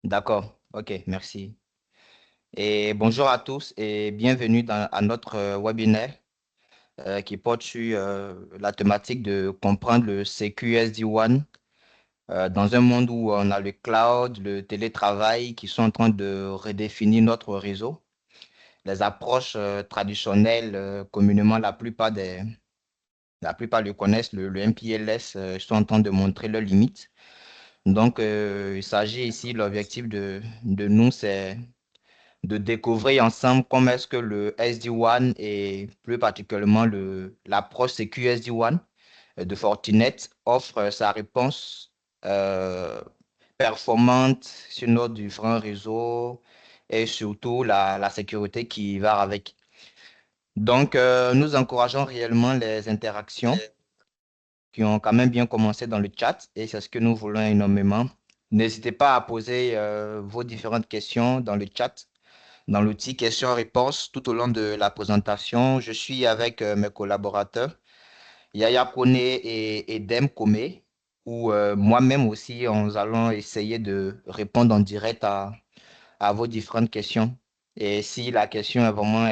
D'accord, ok, merci. Et bonjour à tous et bienvenue à notre webinaire qui porte sur la thématique de comprendre le CQSD1 dans un monde où on a le cloud, le télétravail qui sont en train de redéfinir notre réseau. Les approches traditionnelles, communément la plupart le connaissent, le MPLS, sont en train de montrer leurs limites. Donc, il s'agit ici, l'objectif de nous, c'est de découvrir ensemble comment est-ce que le SD-WAN et plus particulièrement l'approche sécu SD-WAN de Fortinet offre sa réponse euh, performante sur nos différents réseaux et surtout la sécurité qui va avec. Donc, nous encourageons réellement les interactions qui ont quand même bien commencé dans le chat et c'est ce que nous voulons énormément. N'hésitez pas à poser vos différentes questions dans le chat dans l'outil questions-réponses tout au long de la présentation. Je suis avec mes collaborateurs, Yaya Kone et Dem Kome, où moi-même aussi, nous allons essayer de répondre en direct à vos différentes questions. Et si la question est vraiment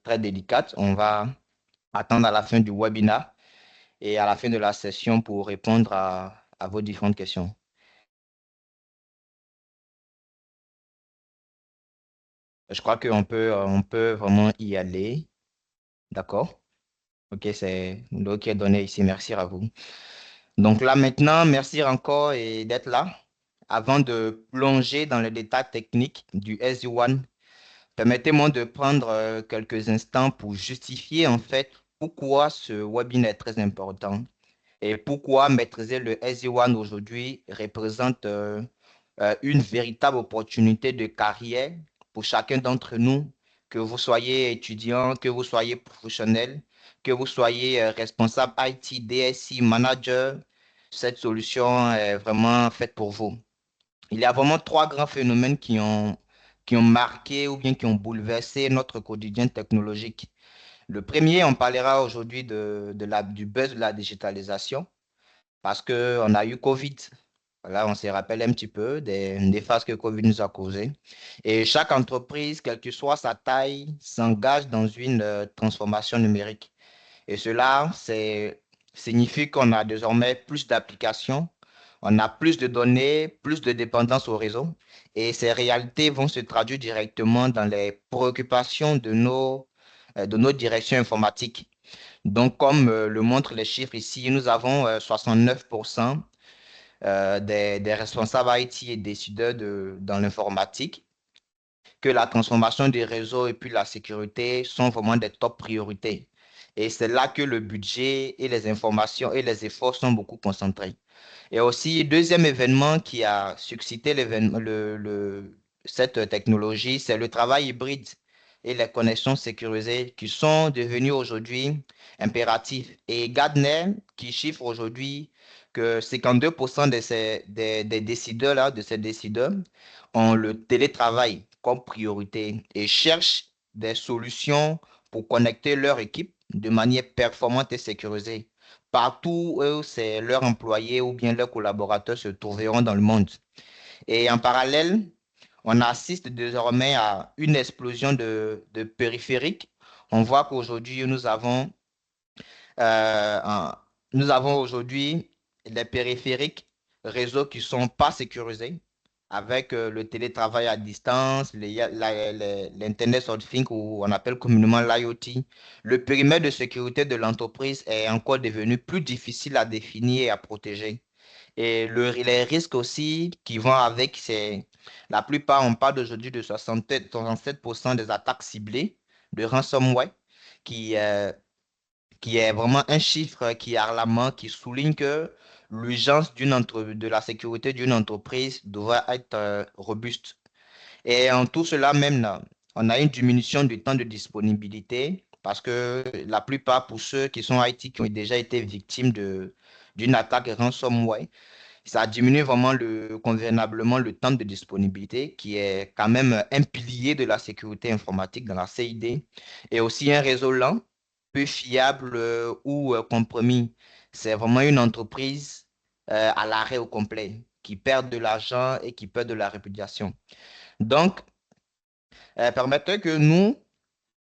très délicate, on va attendre à la fin du webinaire et à la fin de la session pour répondre à vos différentes questions. Je crois on peut vraiment y aller. D'accord? Ok, c'est l'eau qui est donnée ici. Merci à vous. Donc là maintenant, merci encore et d'être là. Avant de plonger dans les détails techniques du SD-WAN, permettez-moi de prendre quelques instants pour justifier en fait pourquoi ce webinaire est très important et pourquoi maîtriser le SD-WAN aujourd'hui représente une véritable opportunité de carrière pour chacun d'entre nous, que vous soyez étudiant, que vous soyez professionnel, que vous soyez responsable IT, DSI, manager. Cette solution est vraiment faite pour vous. Il y a vraiment trois grands phénomènes qui ont marqué ou bien qui ont bouleversé notre quotidien technologique. Le premier, on parlera aujourd'hui du buzz de la digitalisation parce qu'on a eu Covid. Voilà, on se rappelle un petit peu des néfastes que Covid nous a causés. Et chaque entreprise, quelle que soit sa taille, s'engage dans une transformation numérique. Et cela signifie qu'on a désormais plus d'applications, on a plus de données, plus de dépendance au réseau. Et ces réalités vont se traduire directement dans les préoccupations de nos directions informatiques. Donc, comme le montrent les chiffres ici, nous avons 69% des responsables IT et décideurs dans l'informatique, que la transformation des réseaux et puis la sécurité sont vraiment des top priorités. Et c'est là que le budget et les informations et les efforts sont beaucoup concentrés. Et aussi, deuxième événement qui a suscité cette technologie, c'est le travail hybride et les connexions sécurisées qui sont devenues aujourd'hui impératives. Et Gartner, qui chiffre aujourd'hui que 52% des décideurs, là, de ces décideurs ont le télétravail comme priorité et cherchent des solutions pour connecter leur équipe de manière performante et sécurisée partout où c'est leurs employés ou bien leurs collaborateurs se trouveront dans le monde. Et en parallèle, on assiste désormais à une explosion de périphériques. On voit qu'aujourd'hui, nous avons aujourd'hui les périphériques réseaux qui ne sont pas sécurisés avec le télétravail à distance, l'Internet of Things ou on appelle communément l'IoT. Le périmètre de sécurité de l'entreprise est encore devenu plus difficile à définir et à protéger. Et les risques aussi qui vont avec, c'est la plupart, on parle aujourd'hui de 67% des attaques ciblées de ransomware qui, euh, qui est vraiment un chiffre qui est alarmant, qui souligne que l'urgence de la sécurité d'une entreprise doit être robuste. Et en tout cela même, là, on a une diminution du temps de disponibilité parce que la plupart, pour ceux qui sont IT, qui ont déjà été victimes d'une attaque ransomware, ça diminue vraiment convenablement le temps de disponibilité, qui est quand même un pilier de la sécurité informatique dans la CID, et aussi un réseau lent, peu fiable ou compromis. C'est vraiment une entreprise à l'arrêt au complet. qui perdent de l'argent et qui perdent de la réputation. Donc, permettez que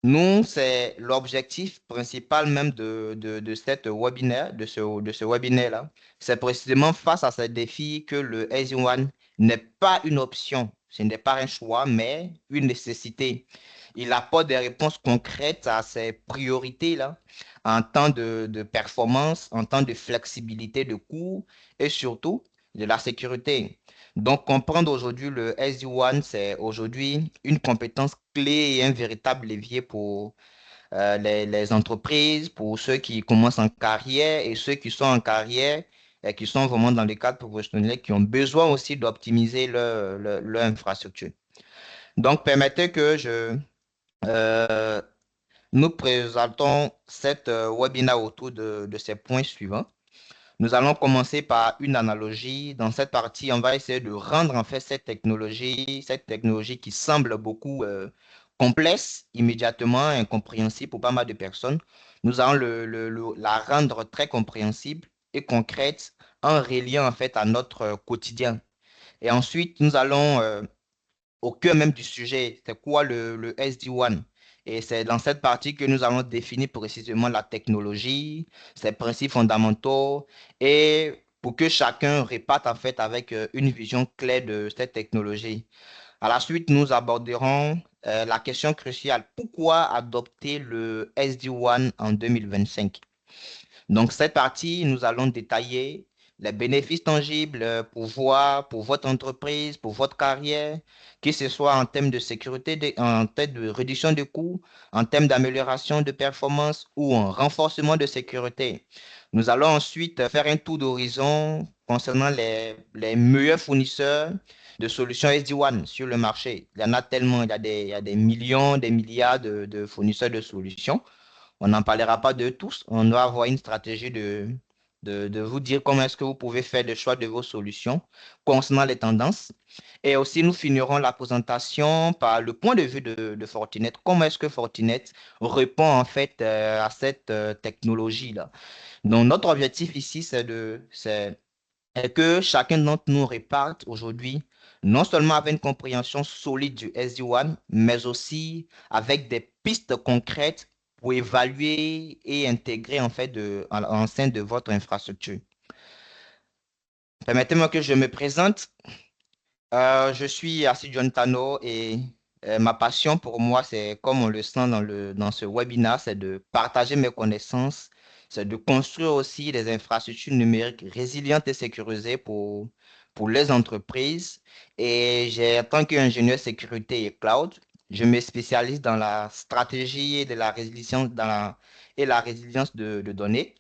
nous, c'est l'objectif principal même de cette webinaire, de ce webinaire-là. C'est précisément face à ces défis que le SD-WAN n'est pas une option. Ce n'est pas un choix, mais une nécessité. Il apporte des réponses concrètes à ces priorités-là en temps de performance, en temps de flexibilité de coût et surtout de la sécurité. Donc, comprendre aujourd'hui le SD-WAN, c'est aujourd'hui une compétence clé et un véritable levier pour les entreprises, pour ceux qui commencent en carrière et ceux qui sont en carrière et qui sont vraiment dans le cadre professionnel, qui ont besoin aussi d'optimiser leur infrastructure. Donc, permettez que euh, nous présentons cette webinaire autour de ces points suivants. Nous allons commencer par une analogie. Dans cette partie, on va essayer de rendre en fait cette technologie qui semble beaucoup complexe, immédiatement incompréhensible pour pas mal de personnes. Nous allons la rendre très compréhensible et concrète en reliant en fait à notre quotidien. Et ensuite, nous allons au cœur même du sujet, c'est quoi le SD-WAN? Et c'est dans cette partie que nous allons définir précisément la technologie, ses principes fondamentaux, et pour que chacun réparte en fait avec une vision claire de cette technologie. À la suite, nous aborderons la question cruciale, pourquoi adopter le SD-WAN en 2025? Donc, cette partie, nous allons détailler les bénéfices tangibles pour votre entreprise, pour votre carrière, que ce soit en termes de sécurité, en termes de réduction de coûts, en termes d'amélioration de performance ou en renforcement de sécurité. Nous allons ensuite faire un tour d'horizon concernant les meilleurs fournisseurs de solutions SD-WAN sur le marché. Il y en a tellement, il y a des millions, des milliards de fournisseurs de solutions. On n'en parlera pas de tous. On doit avoir une stratégie de vous dire comment est-ce que vous pouvez faire le choix de vos solutions concernant les tendances. Et aussi, nous finirons la présentation par le point de vue de Fortinet. Comment est-ce que Fortinet répond en fait à cette technologie-là? Donc, notre objectif ici, c'est que chacun d'entre nous réparte aujourd'hui non seulement avec une compréhension solide du SD-WAN, mais aussi avec des pistes concrètes pour évaluer et intégrer en fait en sein de votre infrastructure. Permettez-moi que je me présente. Je suis Assi John Tano et ma passion pour moi, c'est comme on le sent dans ce webinaire, c'est de partager mes connaissances, c'est de construire aussi des infrastructures numériques résilientes et sécurisées pour les entreprises. Et en tant qu'ingénieur sécurité et cloud, je me spécialise dans la stratégie et de la résilience, et la résilience de données.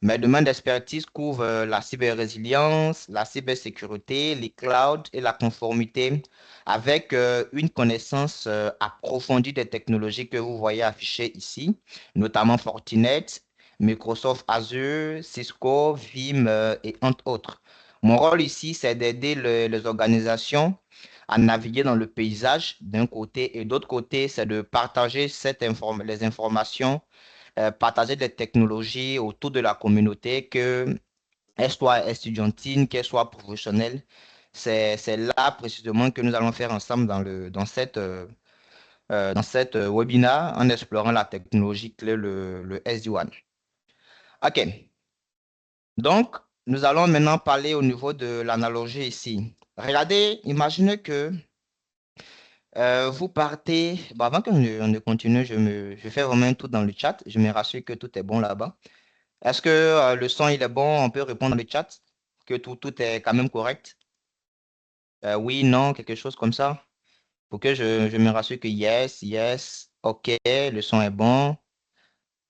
Mes domaines d'expertise couvrent la cyber-résilience, la cybersécurité, les clouds et la conformité, avec une connaissance approfondie des technologies que vous voyez affichées ici, notamment Fortinet, Microsoft Azure, Cisco, Vim et entre autres. Mon rôle ici, c'est d'aider les organisations à naviguer dans le paysage d'un côté et d'autre côté, c'est de partager les informations partager des technologies autour de la communauté, qu'elle soit estudiantine, qu'elle soit professionnelle. C'est là précisément que nous allons faire ensemble dans cette webinaire en explorant la technologie clé, le SD-WAN. OK. Donc, nous allons maintenant parler au niveau de l'analogie ici. Regardez, imaginez que vous partez. Bon, avant que on ne continue, je fais vraiment un tour dans le chat. Je me rassure que tout est bon là-bas. Est-ce que le son il est bon? On peut répondre dans le chat que tout est quand même correct. Oui, non, quelque chose comme ça. Pour que je me rassure que yes, yes, ok, le son est bon.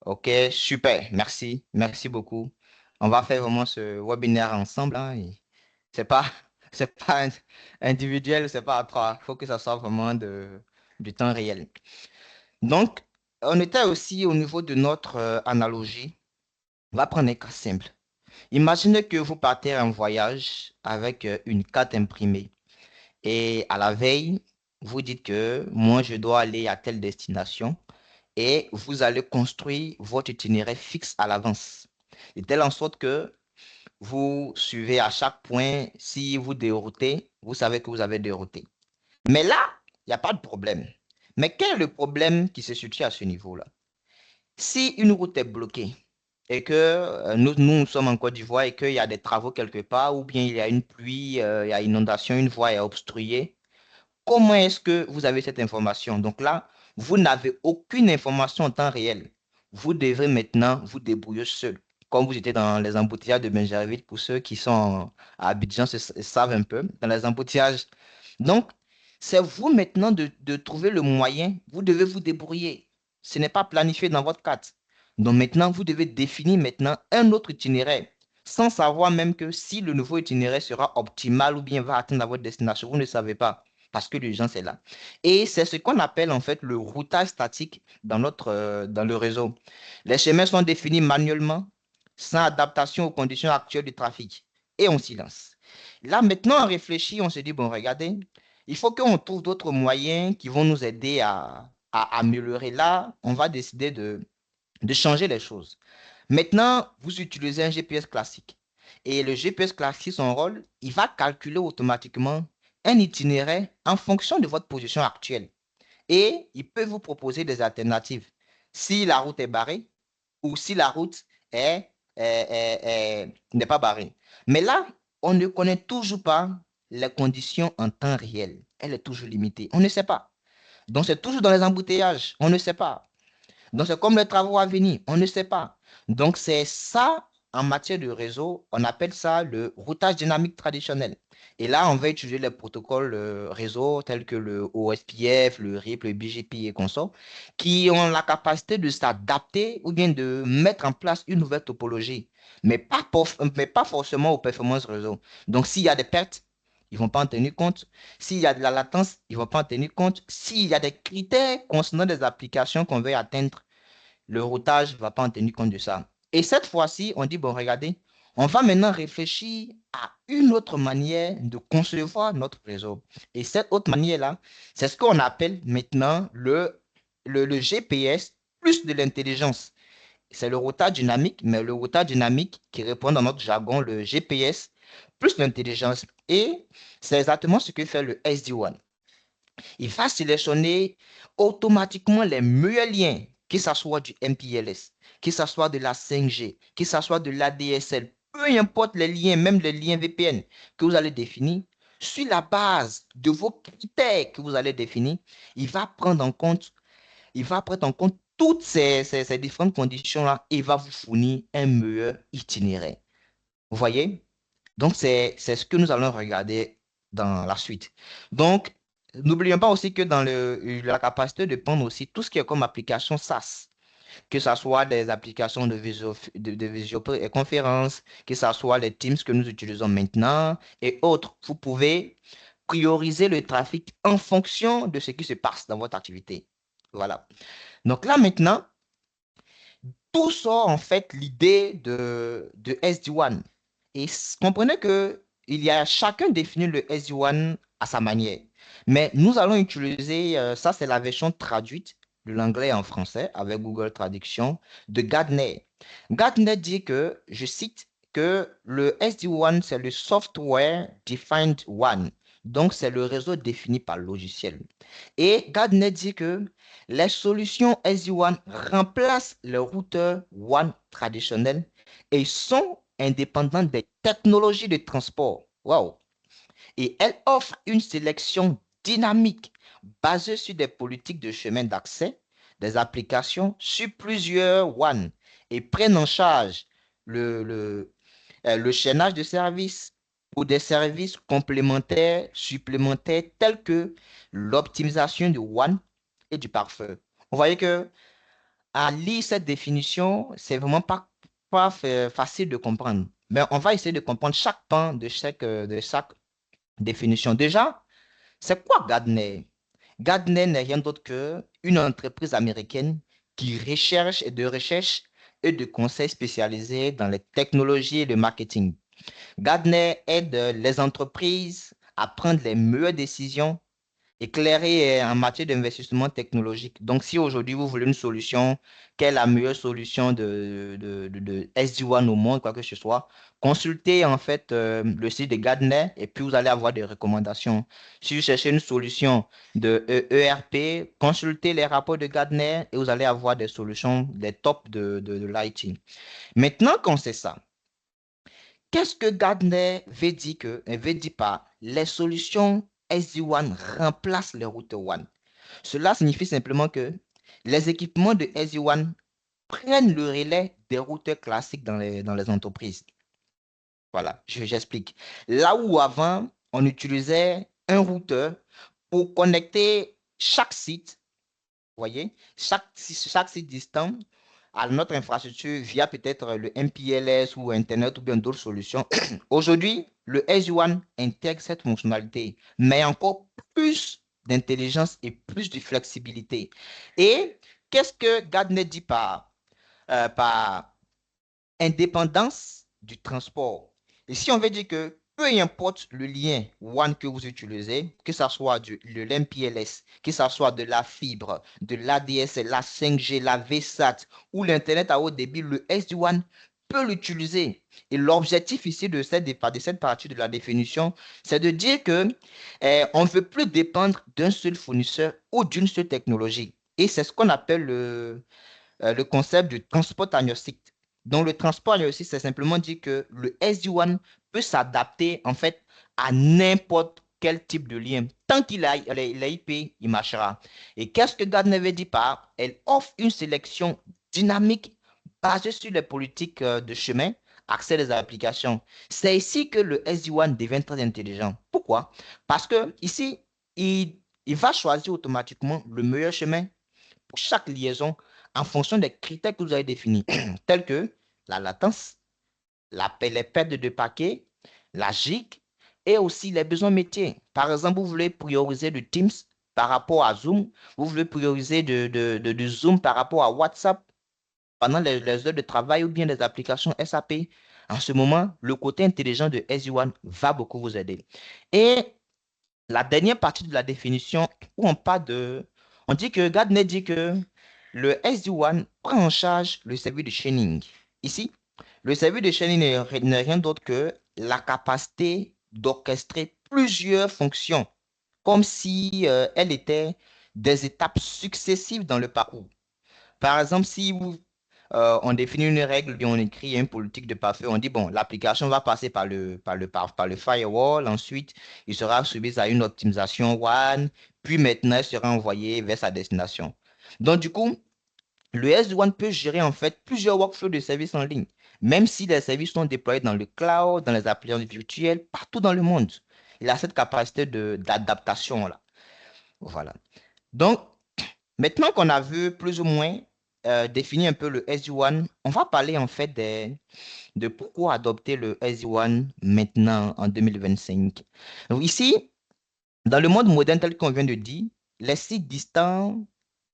Ok, super, merci, merci beaucoup. On va faire vraiment ce webinaire ensemble, hein, et c'est pas, c'est pas individuel, c'est pas à trois. Il faut que ça soit vraiment du temps réel. Donc, on était aussi au niveau de notre analogie. On va prendre un cas simple. Imaginez que vous partez en voyage avec une carte imprimée et à la veille, vous dites que moi, je dois aller à telle destination et vous allez construire votre itinéraire fixe à l'avance. De telle en sorte que Vous suivez à chaque point. Si vous déroutez, vous savez que vous avez dérouté. Mais là, il n'y a pas de problème. Mais quel est le problème qui se situe à ce niveau-là? Si une route est bloquée et que nous sommes en Côte d'Ivoire et qu'il y a des travaux quelque part, ou bien il y a une pluie, il y a inondation, une voie est obstruée, comment est-ce que vous avez cette information? Donc là, vous n'avez aucune information en temps réel. Vous devez maintenant vous débrouiller seul. Comme vous étiez dans les embouteillages de Benjerville, pour ceux qui sont à Abidjan, savent un peu, dans les embouteillages. Donc, c'est vous maintenant de trouver le moyen. Vous devez vous débrouiller. Ce n'est pas planifié dans votre carte. Donc maintenant, vous devez définir maintenant un autre itinéraire, sans savoir même que si le nouveau itinéraire sera optimal ou bien va atteindre votre destination. Vous ne savez pas parce que l'urgence est là. Et c'est ce qu'on appelle en fait le routage statique dans le réseau. Les chemins sont définis manuellement, sans adaptation aux conditions actuelles du trafic et en silence. Là, maintenant, on réfléchit, on se dit, bon, regardez, il faut qu'on trouve d'autres moyens qui vont nous aider à améliorer. Là, on va décider de changer les choses. Maintenant, vous utilisez un GPS classique. Et le GPS classique, son rôle, il va calculer automatiquement un itinéraire en fonction de votre position actuelle. Et il peut vous proposer des alternatives. Si la route est barrée ou si la route n'est pas barrée. Mais là, on ne connaît toujours pas les conditions en temps réel. Elle est toujours limitée. On ne sait pas. Donc, c'est toujours dans les embouteillages. On ne sait pas. Donc, c'est comme les travaux à venir, on ne sait pas. Donc, c'est ça, en matière de réseau, on appelle ça le routage dynamique traditionnel. Et là, on va utiliser les protocoles réseau tels que le OSPF, le RIP, le BGP et consorts, qui ont la capacité de s'adapter ou bien de mettre en place une nouvelle topologie, mais pas forcément aux performances réseau. Donc, s'il y a des pertes, ils ne vont pas en tenir compte. S'il y a de la latence, ils ne vont pas en tenir compte. S'il y a des critères concernant des applications qu'on veut atteindre, le routage ne va pas en tenir compte de ça. Et cette fois-ci, on dit, bon, regardez, on va maintenant réfléchir à une autre manière de concevoir notre réseau. Et cette autre manière-là, c'est ce qu'on appelle maintenant le GPS plus de l'intelligence. C'est le routage dynamique, mais le routage dynamique qui répond dans notre jargon, le GPS plus l'intelligence. Et c'est exactement ce que fait le SD-WAN. Il va sélectionner automatiquement les meilleurs liens, que ce soit du MPLS, que ce soit de la 5G, que ce soit de l'ADSL, peu importe les liens, même les liens VPN que vous allez définir, sur la base de vos critères que vous allez définir, il va prendre en compte, il va prendre en compte toutes ces différentes conditions-là et va vous fournir un meilleur itinéraire. Vous voyez? Donc, c'est ce que nous allons regarder dans la suite. Donc, n'oublions pas aussi que dans la capacité de prendre aussi tout ce qui est comme application SaaS, que ce soit des applications de visioconférence, que ce soit les Teams que nous utilisons maintenant et autres. Vous pouvez prioriser le trafic en fonction de ce qui se passe dans votre activité. Voilà. Donc là, maintenant, tout sort en fait l'idée de SD-WAN. Et comprenez que il y a chacun définit le SD-WAN à sa manière. Mais nous allons utiliser, ça c'est la version traduite de l'anglais en français avec Google Traduction de Gartner. Gartner dit que, je cite, que le SD-WAN c'est le Software Defined WAN. Donc c'est le réseau défini par le logiciel. Et Gartner dit que les solutions SD-WAN remplacent les routeurs WAN traditionnels et sont indépendantes des technologies de transport. Wow. Et elles offrent une sélection dynamique basée sur des politiques de chemin d'accès, des applications sur plusieurs WAN et prennent en charge le, le, le chaînage de services ou des services complémentaires, supplémentaires, tels que l'optimisation du WAN et du pare-feu. Vous voyez que à lire cette définition, c'est vraiment pas facile de comprendre. Mais on va essayer de comprendre chaque pan de chaque définition. Déjà, c'est quoi Gartner? Gartner n'est rien d'autre qu'une entreprise américaine qui recherche et et de conseils spécialisés dans les technologies et le marketing. Gartner aide les entreprises à prendre les meilleures décisions éclairé en matière d'investissement technologique. Donc, si aujourd'hui vous voulez une solution, quelle est la meilleure solution de SD-WAN au monde, quoi que ce soit, consultez en fait le site de Gartner et puis vous allez avoir des recommandations. Si vous cherchez une solution de ERP, consultez les rapports de Gartner et vous allez avoir des solutions, des tops de l'IT. Maintenant qu'on sait ça, qu'est-ce que Gardner veut dire par les solutions SD-WAN remplacent les routeurs WAN? Cela signifie simplement que les équipements de SD-WAN prennent le relais des routeurs classiques dans les entreprises. Voilà, j'explique. Là où avant, on utilisait un routeur pour connecter chaque site, voyez, chaque site distant à notre infrastructure via peut-être le MPLS ou Internet ou bien d'autres solutions. Aujourd'hui, le SD-WAN intègre cette fonctionnalité, mais encore plus d'intelligence et plus de flexibilité. Et qu'est-ce que Gartner dit par indépendance du transport? Et si on veut dire que peu importe le lien WAN que vous utilisez, que ce soit de l'MPLS, que ce soit de la fibre, de l'ADSL, la 5G, la VSAT ou l'Internet à haut débit, le SD-WAN peut l'utiliser. Et l'objectif ici de cette partie de la définition, c'est de dire que on ne veut plus dépendre d'un seul fournisseur ou d'une seule technologie. Et c'est ce qu'on appelle le concept du transport agnostique. Donc, le transport agnostique, c'est simplement dire que le SD-WAN peut s'adapter en fait à n'importe quel type de lien. Tant qu'il a l'IP, il marchera. Et qu'est-ce que Gartner veut dire par? Elle offre une sélection dynamique basée sur les politiques de chemin, accès des applications. C'est ici que le SD-WAN devient très intelligent. Pourquoi? Parce que ici, il va choisir automatiquement le meilleur chemin pour chaque liaison en fonction des critères que vous avez définis, tels que la latence, les pertes de paquets, la gigue et aussi les besoins métiers. Par exemple, vous voulez prioriser du Teams par rapport à Zoom, vous voulez prioriser du Zoom par rapport à WhatsApp pendant les heures de travail ou bien des applications SAP. En ce moment, le côté intelligent de SD-WAN va beaucoup vous aider. Et la dernière partie de la définition où on parle on dit que Gardner dit que le SD-WAN prend en charge le service de chaining. Ici, le service de chaining n'est rien d'autre que la capacité d'orchestrer plusieurs fonctions, comme si elles étaient des étapes successives dans le parcours. Par exemple, si on définit une règle et on écrit une politique de parfait, on dit, bon, l'application va passer par le firewall, ensuite, il sera soumis à une optimisation WAN, puis maintenant, il sera envoyé vers sa destination. Donc, du coup, le SD-WAN peut gérer en fait plusieurs workflows de services en ligne, même si les services sont déployés dans le cloud, dans les applications virtuelles, partout dans le monde. Il a cette capacité d'adaptation-là. Voilà. Donc, maintenant qu'on a vu plus ou moins défini un peu le SD-WAN, on va parler en fait de pourquoi adopter le SD-WAN maintenant en 2025. Donc ici, dans le monde moderne tel qu'on vient de dire, les sites distants,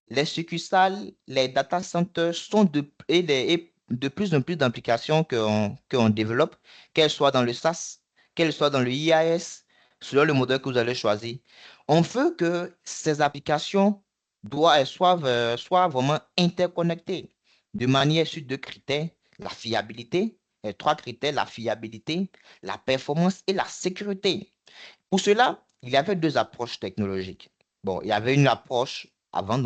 les succursales, les data centers sont et de plus en plus d'applications qu'on développe, qu'elles soient dans le SaaS, qu'elles soient dans le IaaS, selon le modèle que vous allez choisir. On veut que ces applications soient vraiment interconnectées de manière sur deux critères, la fiabilité, trois critères, la fiabilité, la performance et la sécurité. Pour cela, il y avait deux approches technologiques. Bon, il y avait une approche avant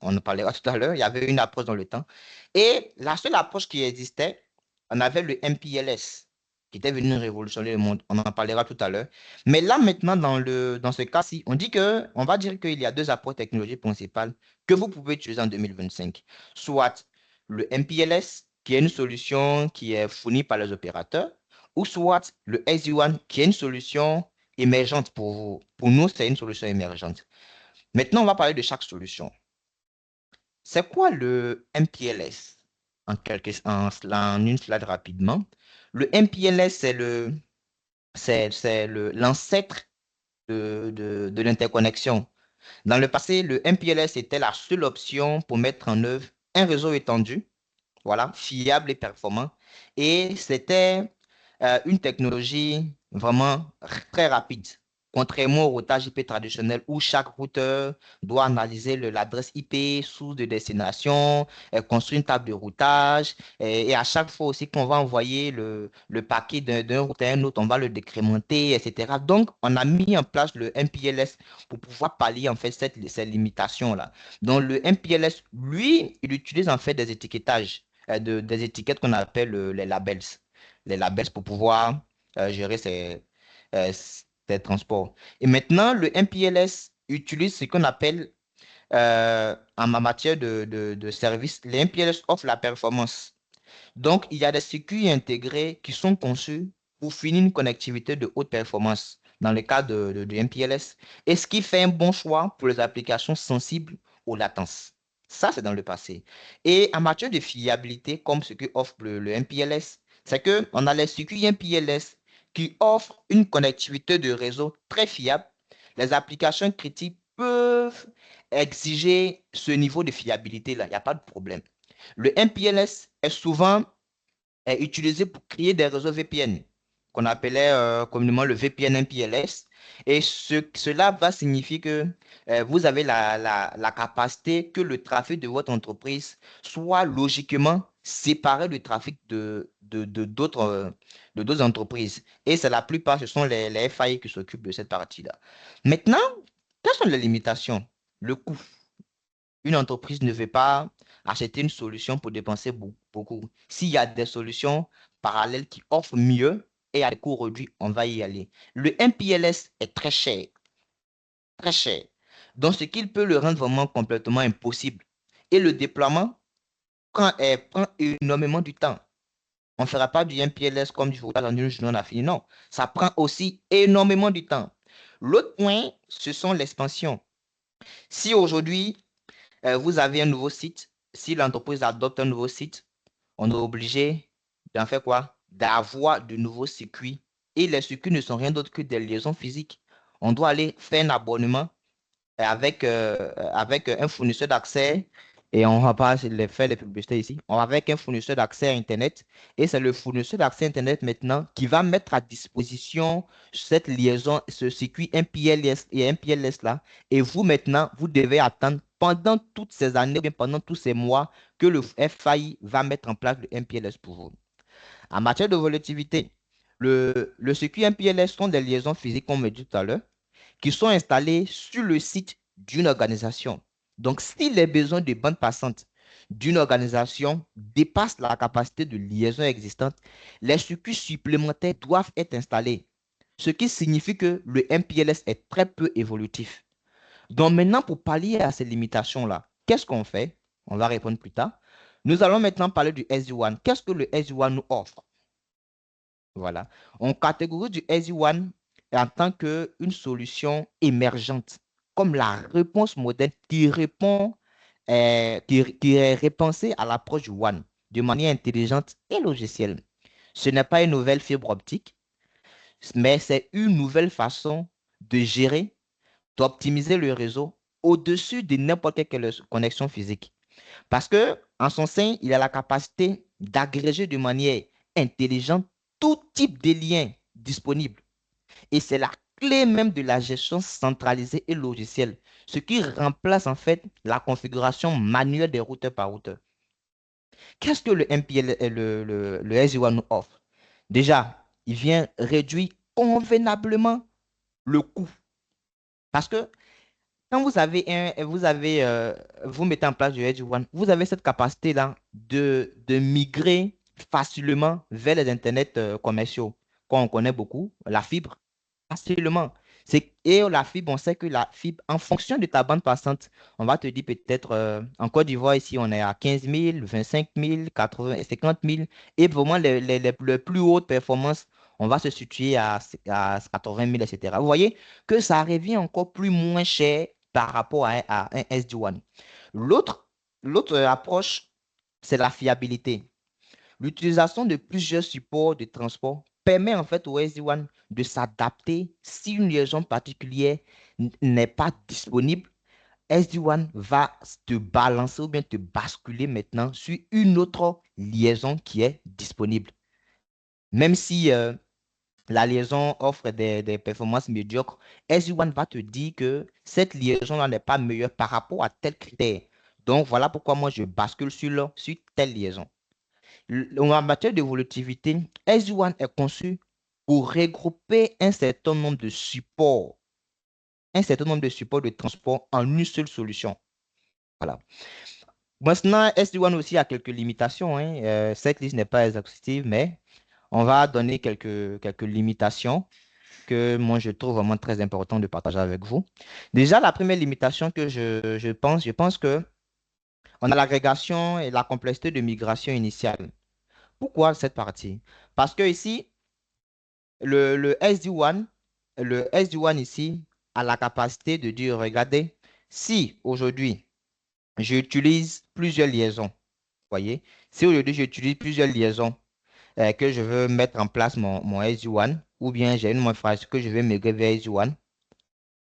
on en parlera tout à l'heure, il y avait une approche dans le temps. Et la seule approche qui existait, on avait le MPLS, qui était venu révolutionner le monde. On en parlera tout à l'heure. Mais là, maintenant, dans ce cas-ci, on va dire qu'il y a deux approches technologiques principales que vous pouvez utiliser en 2025. Soit le MPLS, qui est une solution qui est fournie par les opérateurs, ou soit le SD-WAN, qui est une solution émergente pour vous. Pour nous, c'est une solution émergente. Maintenant, on va parler de chaque solution. C'est quoi le MPLS? En une slide rapidement. Le MPLS, c'est l'ancêtre de l'interconnexion. Dans le passé, le MPLS était la seule option pour mettre en œuvre un réseau étendu, voilà, fiable et performant. Et c'était une technologie vraiment très rapide. Contrairement au routage IP traditionnel où chaque routeur doit analyser l'adresse IP, source de destination, construire une table de routage. Et à chaque fois aussi qu'on va envoyer le paquet d'un routeur à un autre, on va le décrémenter, etc. Donc, on a mis en place le MPLS pour pouvoir pallier en fait ces limitations-là. Donc, le MPLS, lui, il utilise en fait des étiquetages, des étiquettes qu'on appelle les labels. Les labels pour pouvoir gérer ces transports. Et maintenant, le MPLS utilise ce qu'on appelle en matière de service, les MPLS offrent la performance. Donc, il y a des circuits intégrés qui sont conçus pour finir une connectivité de haute performance dans le cas du MPLS, et ce qui fait un bon choix pour les applications sensibles aux latences. Ça, c'est dans le passé. Et en matière de fiabilité, comme ce que offre le MPLS, c'est qu'on a les circuits MPLS qui offrent une connectivité de réseau très fiable. Les applications critiques peuvent exiger ce niveau de fiabilité-là. Il n'y a pas de problème. Le MPLS est souvent utilisé pour créer des réseaux VPN, qu'on appelait communément le VPN MPLS. Et cela va signifier que vous avez la capacité que le trafic de votre entreprise soit logiquement séparé du trafic de d'autres entreprises. Et c'est la plupart, ce sont les FAI qui s'occupent de cette partie-là. Maintenant, quelles sont les limitations? Le coût. Une entreprise ne veut pas acheter une solution pour dépenser beaucoup. S'il y a des solutions parallèles qui offrent mieux et à des coûts réduits, on va y aller. Le MPLS est très cher, très cher. Donc, ce qui peut le rendre vraiment complètement impossible. Et le déploiement prend énormément du temps. On ne fera pas du MPLS comme du routage en une journée, on a fini. Non, ça prend aussi énormément du temps. L'autre point, ce sont l'expansion. Si aujourd'hui, vous avez un nouveau site. Si l'entreprise adopte un nouveau site, on est obligé d'en faire quoi? D'avoir de nouveaux circuits. Et les circuits ne sont rien d'autre que des liaisons physiques. On doit aller faire un abonnement avec un fournisseur d'accès. Et on ne va pas faire les publicités ici. On va avec un fournisseur d'accès à Internet. Et c'est le fournisseur d'accès à Internet maintenant qui va mettre à disposition cette liaison, ce circuit MPLS et MPLS là. Et vous maintenant, vous devez attendre pendant toutes ces années, ou bien pendant tous ces mois, que le FAI va mettre en place le MPLS pour vous. En matière de volatilité, le circuit MPLS sont des liaisons physiques, comme on me dit tout à l'heure, qui sont installés sur le site d'une organisation. Donc, si les besoins de bande passante d'une organisation dépassent la capacité de liaison existante, les circuits supplémentaires doivent être installés, ce qui signifie que le MPLS est très peu évolutif. Donc maintenant, pour pallier à ces limitations-là, qu'est-ce qu'on fait? On va répondre plus tard. Nous allons maintenant parler du SD-WAN. Qu'est-ce que le SD-WAN nous offre? Voilà. On catégorise du SD-WAN en tant qu'une solution émergente, comme la réponse moderne qui répond, qui est repensée à l'approche du WAN de manière intelligente et logicielle. Ce n'est pas une nouvelle fibre optique, mais c'est une nouvelle façon de gérer, d'optimiser le réseau au-dessus de n'importe quelle connexion physique. Parce que en son sein, il a la capacité d'agréger de manière intelligente tout type de liens disponibles. Et c'est la clé même de la gestion centralisée et logicielle, ce qui remplace en fait la configuration manuelle des routeurs par routeur. Qu'est-ce que le MPL et le SD-WAN nous offre? Déjà, il vient réduire convenablement le coût. Parce que quand vous mettez en place du Edge One, vous avez cette capacité-là de migrer facilement vers les internets commerciaux, qu'on connaît beaucoup, la fibre, facilement. Et la fibre, on sait que la fibre, en fonction de ta bande passante, on va te dire peut-être, en Côte d'Ivoire, ici, on est à 15 000, 25 000, 80, 50 000, et vraiment les plus hautes performances, on va se situer à 80 000, etc. Vous voyez que ça revient encore plus moins cher par rapport à un SD-WAN. L'autre, l'autre approche, c'est la fiabilité. L'utilisation de plusieurs supports de transport permet en fait au SD-WAN de s'adapter si une liaison particulière n'est pas disponible. SD-WAN va te balancer ou bien te basculer maintenant sur une autre liaison qui est disponible. Même si la liaison offre des performances médiocres, SD-WAN va te dire que cette liaison-là n'est pas meilleure par rapport à tel critère. Donc, voilà pourquoi moi, je bascule sur telle liaison. En matière de volatilité, SD-WAN est conçu pour regrouper un certain nombre de supports de transport en une seule solution. Voilà. Maintenant, SD-WAN aussi a quelques limitations, hein. Cette liste n'est pas exhaustive, mais on va donner quelques limitations que moi je trouve vraiment très important de partager avec vous. Déjà, la première limitation que je pense que on a l'agrégation et la complexité de migration initiale. Pourquoi cette partie? Parce que ici, le SD-WAN, le SD-WAN ici a la capacité de dire, regardez, si aujourd'hui j'utilise plusieurs liaisons, voyez, si aujourd'hui j'utilise plusieurs liaisons que je veux mettre en place mon SD-WAN, ou bien j'ai une phrase que je veux migrer vers SD-WAN,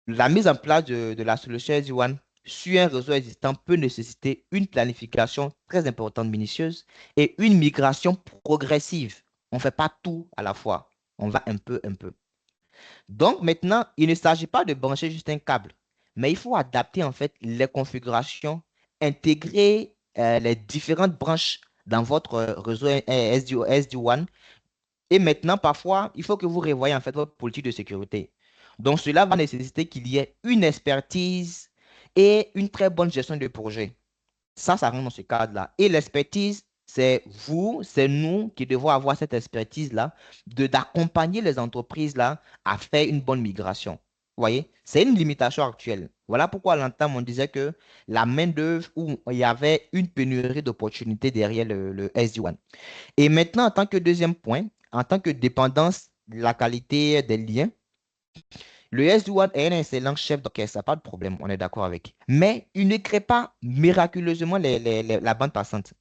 la mise en place de la solution SD-WAN sur un réseau existant peut nécessiter une planification très importante, minutieuse, et une migration progressive. On ne fait pas tout à la fois. On va un peu, un peu. Donc maintenant, il ne s'agit pas de brancher juste un câble, mais il faut adapter en fait les configurations, intégrer les différentes branches dans votre réseau SD-WAN. Et maintenant, parfois, il faut que vous revoyez en fait votre politique de sécurité. Donc, cela va nécessiter qu'il y ait une expertise et une très bonne gestion de projet. Ça rentre dans ce cadre-là. Et l'expertise, c'est vous, c'est nous qui devons avoir cette expertise-là, d'accompagner les entreprises-là à faire une bonne migration. Vous voyez, c'est une limitation actuelle. Voilà pourquoi à l'entame, on disait que la main-d'œuvre, où il y avait une pénurie d'opportunités derrière le SD-WAN. Et maintenant, en tant que deuxième point, en tant que dépendance de la qualité des liens, le SD-WAN est un excellent chef d'orchestre, ça pas de problème, on est d'accord avec. Mais il ne crée pas miraculeusement la bande passante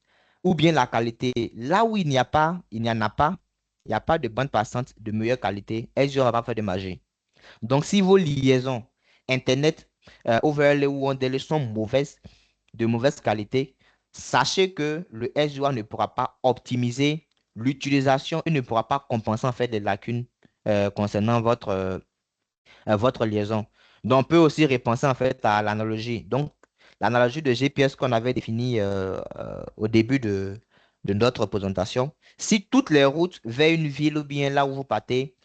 ou bien la qualité. Là où il n'y en a pas, il n'y a pas de bande passante de meilleure qualité, SD-WAN ne va pas faire de magie. Donc, si vos liaisons Internet, overlay ou underlay sont mauvaises, de mauvaise qualité, sachez que le SD-WAN ne pourra pas optimiser l'utilisation et ne pourra pas compenser en fait des lacunes concernant votre liaison. Donc, on peut aussi repenser en fait à l'analogie. Donc, l'analogie de GPS qu'on avait définie au début de notre présentation. Si toutes les routes vers une ville ou bien là où vous partez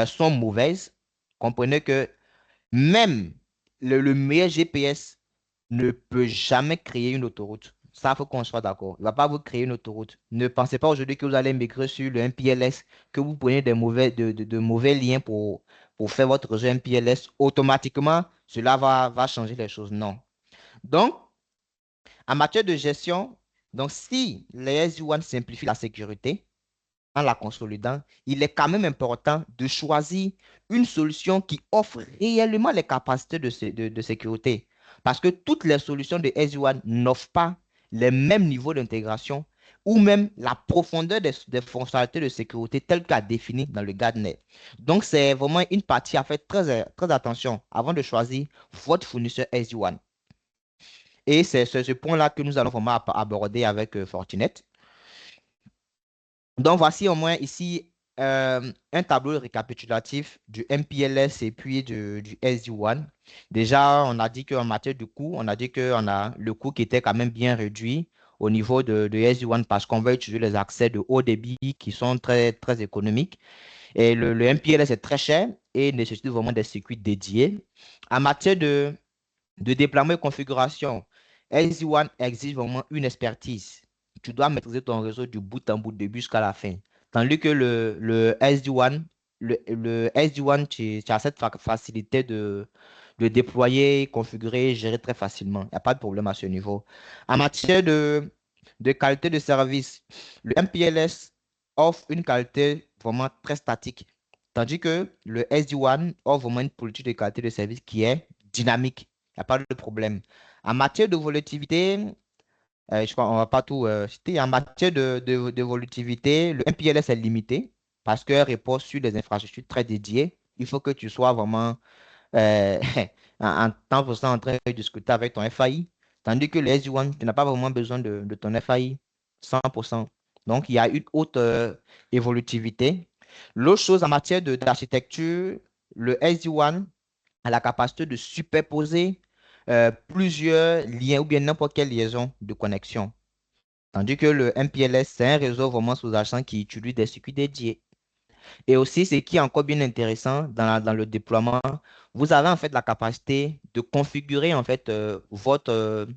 sont mauvaises, comprenez que même le meilleur GPS ne peut jamais créer une autoroute. Ça, il faut qu'on soit d'accord. Il ne va pas vous créer une autoroute. Ne pensez pas aujourd'hui que vous allez migrer sur le MPLS, que vous prenez de mauvais liens pour faire votre réseau MPLS. Automatiquement, cela va changer les choses. Non. Donc, en matière de gestion, donc si les SD-WAN simplifient la sécurité, en la consolidant, il est quand même important de choisir une solution qui offre réellement les capacités de sécurité. Parce que toutes les solutions de SD-WAN n'offrent pas les mêmes niveaux d'intégration ou même la profondeur des fonctionnalités de sécurité telles qu'a définies dans le Gartner. Donc, c'est vraiment une partie à faire très attention avant de choisir votre fournisseur SD-WAN. Et c'est ce point-là que nous allons vraiment aborder avec Fortinet. Donc, voici au moins ici un tableau récapitulatif du MPLS et puis du SD-WAN. Déjà, on a dit qu'en matière de coût, on a dit qu'on a le coût qui était quand même bien réduit au niveau de SD-WAN parce qu'on va utiliser les accès de haut débit qui sont très, très économiques. Et le MPLS est très cher et nécessite vraiment des circuits dédiés. En matière de déploiement et configuration, SD-WAN exige vraiment une expertise. Tu dois maîtriser ton réseau du bout en bout, du début jusqu'à la fin. Tandis que le SD-WAN, le SD-WAN, tu as cette facilité de déployer, configurer, gérer très facilement. Il n'y a pas de problème à ce niveau. En matière de qualité de service, le MPLS offre une qualité vraiment très statique. Tandis que le SD-WAN offre vraiment une politique de qualité de service qui est dynamique. Il n'y a pas de problème. En matière de volatilité, je crois qu'on ne va pas tout citer. En matière de volatilité, le MPLS est limité parce qu'elle repose sur des infrastructures très dédiées. Il faut que tu sois vraiment euh, en 100% en train de discuter avec ton FAI. Tandis que le SD-WAN, tu n'as pas vraiment besoin de ton FAI 100%. Donc, il y a une haute évolutivité. L'autre chose en matière d'architecture, le SD-WAN a la capacité de superposer plusieurs liens ou bien n'importe quelle liaison de connexion. Tandis que le MPLS, c'est un réseau vraiment sous-jacent qui utilise des circuits dédiés. Et aussi, ce qui est encore bien intéressant dans le déploiement, vous avez en fait la capacité de configurer en fait votre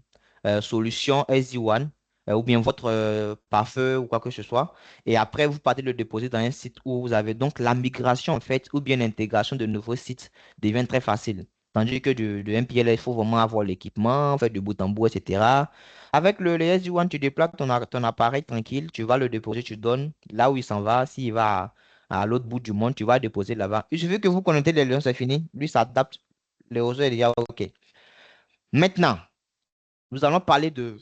solution SD-WAN ou bien votre pare-feu ou quoi que ce soit. Et après, vous partez le déposer dans un site où vous avez donc la migration en fait ou bien l'intégration de nouveaux sites devient très facile. Tandis que du MPLS, il faut vraiment avoir l'équipement, faire du bout en bout, etc. Avec le SD-WAN, tu déploies ton appareil tranquille, tu vas le déposer, tu donnes là où il s'en va. S'il va à l'autre bout du monde, tu vas déposer là-bas. Il suffit que vous connectez les liens, c'est fini. Lui s'adapte. Le réseau est déjà OK. Maintenant, nous allons parler de